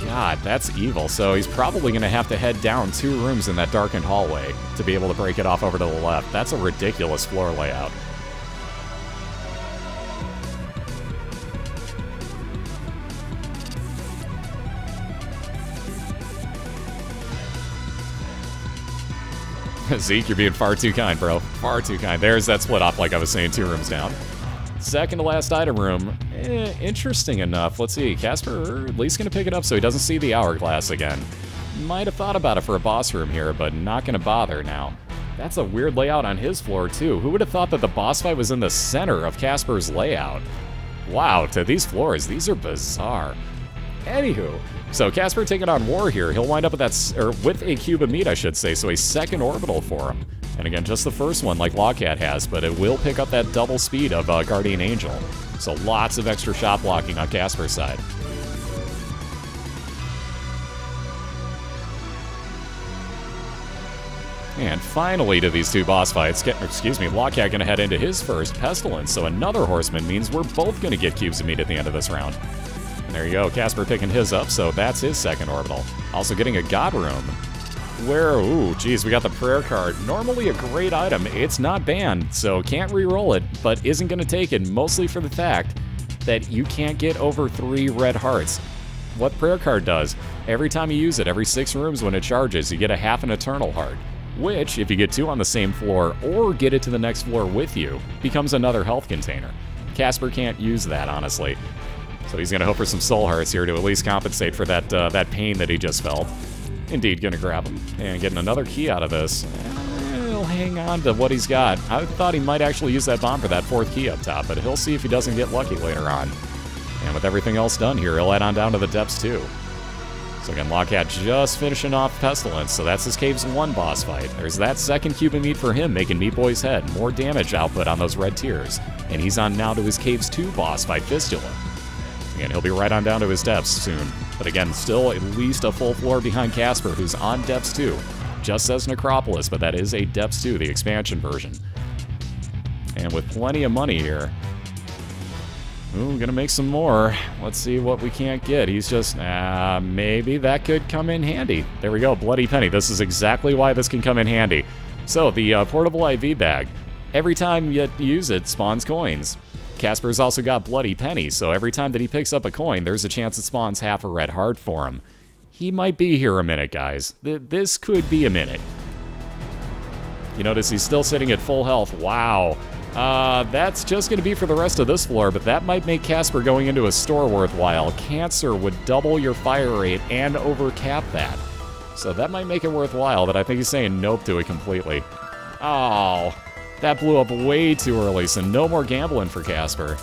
God, that's evil. So he's probably gonna have to head down 2 rooms in that darkened hallway to be able to break it off over to the left. That's a ridiculous floor layout. Zeke, you're being far too kind, bro. Far too kind. There's that split off, like I was saying, 2 rooms down. Second to last item room. Interesting enough. Let's see. Casper at least going to pick it up so he doesn't see the hourglass again. Might have thought about it for a boss room here, but not going to bother now. That's a weird layout on his floor, too. Who would have thought that the boss fight was in the center of Casper's layout? Wow, to these floors, these are bizarre. Anywho, so Casper taking on War here. He'll wind up with with a cube of meat, I should say, so a second orbital for him. And again, just the first one like LogCat has, but it will pick up that double speed of Guardian Angel. So lots of extra shot blocking on Casper's side. And finally to these 2 boss fights, LogCat gonna head into his first Pestilence, so another Horseman means we're both gonna get cubes of meat at the end of this round. There you go, Casper picking his up, so that's his second orbital. Also getting a God Room, where, ooh, geez, we got the prayer card. Normally a great item, it's not banned, so can't re-roll it, but isn't going to take it, mostly for the fact that you can't get over 3 red hearts. What prayer card does, every time you use it, every 6 rooms when it charges, you get a half an eternal heart, which, if you get 2 on the same floor, or get it to the next floor with you, becomes another health container. Casper can't use that, honestly. So he's going to hope for some soul hearts here to at least compensate for that pain that he just felt. Indeed, going to grab him. And getting another key out of this. He'll hang on to what he's got. I thought he might actually use that bomb for that 4th key up top, but he'll see if he doesn't get lucky later on. And with everything else done here, he'll head on down to the depths too. So again, LogCat just finishing off Pestilence, so that's his Caves 1 boss fight. There's that second cube of meat for him, making Meat Boy's head. More damage output on those red tiers. And he's on now to his Caves 2 boss fight, Fistula. Again, he'll be right on down to his depths soon. But again, still at least a full floor behind Casper, who's on depths 2. Just says Necropolis, but that is a depths 2, the expansion version. And with plenty of money here, ooh, gonna make some more. Let's see what we can't get. He's just, maybe that could come in handy. There we go, Bloody Penny. This is exactly why this can come in handy. So, the portable IV bag. Every time you use it, spawns coins. Casper's also got Bloody Penny, so every time that he picks up a coin, there's a chance it spawns half a red heart for him. He might be here a minute, guys. This could be a minute. You notice he's still sitting at full health. Wow. That's just going to be for the rest of this floor, but that might make Casper going into a store worthwhile. Cancer would double your fire rate and overcap that. So that might make it worthwhile, but I think he's saying nope to it completely. Oh, that blew up way too early, so no more gambling for Casper.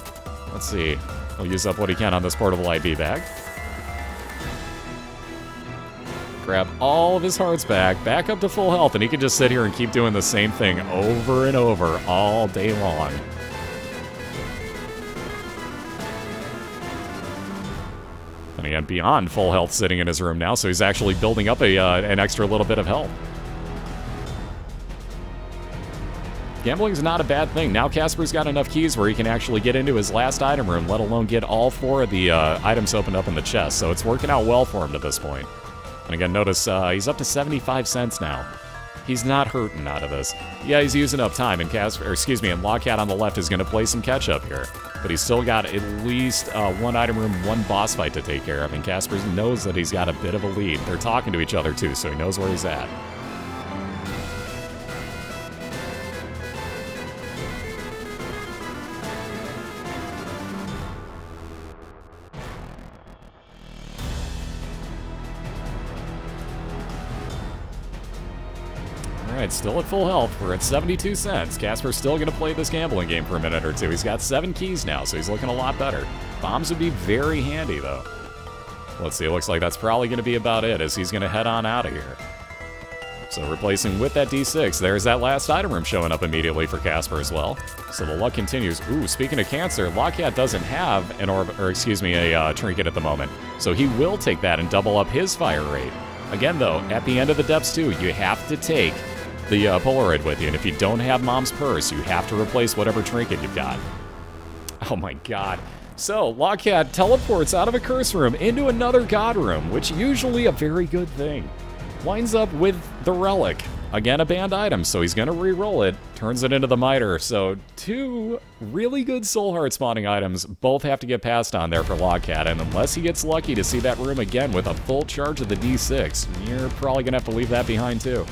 Let's see. He'll use up what he can on this portable IV bag. Grab all of his hearts back up to full health, and he can just sit here and keep doing the same thing over and over all day long. And again, beyond full health sitting in his room now, so he's actually building up an extra little bit of health. Gambling's not a bad thing. Now Casper's got enough keys where he can actually get into his last item room, let alone get all 4 of the items opened up in the chest, so it's working out well for him to this point. And again, notice he's up to 75 cents now. He's not hurting out of this. Yeah, he's using up time, and LogCat on the left is going to play some catch-up here. But he's still got at least 1 item room, 1 boss fight to take care of, and Casper knows that he's got a bit of a lead. They're talking to each other, too, so he knows where he's at. Alright, still at full health. We're at 72 cents. Casper's still going to play this gambling game for a minute or two. He's got 7 keys now, so he's looking a lot better. Bombs would be very handy, though. Let's see, it looks like that's probably going to be about it, as he's going to head on out of here. So replacing with that D6, there's that last item room showing up immediately for Casper as well. So the luck continues. Ooh, speaking of cancer, LogCat doesn't have a trinket at the moment. So he will take that and double up his fire rate. Again, though, at the end of the depths, too, you have to take the Polaroid with you, and if you don't have Mom's Purse, you have to replace whatever trinket you've got. Oh my god. So, LogCat teleports out of a curse room into another god room, which usually a very good thing. Winds up with the relic. Again, a banned item, so he's going to re-roll it, turns it into the miter. So, 2 really good soul heart spawning items both have to get passed on there for LogCat, and unless he gets lucky to see that room again with a full charge of the D6, you're probably going to have to leave that behind too.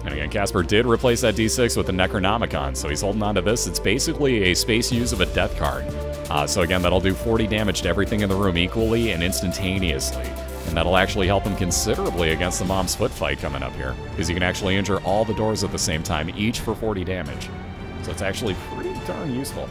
And again, Casper did replace that D6 with the Necronomicon, so he's holding on to this. It's basically a space use of a death card. So again, that'll do 40 damage to everything in the room equally and instantaneously. And that'll actually help him considerably against the Mom's Foot fight coming up here, because you can actually injure all the doors at the same time, each for 40 damage. So it's actually pretty darn useful.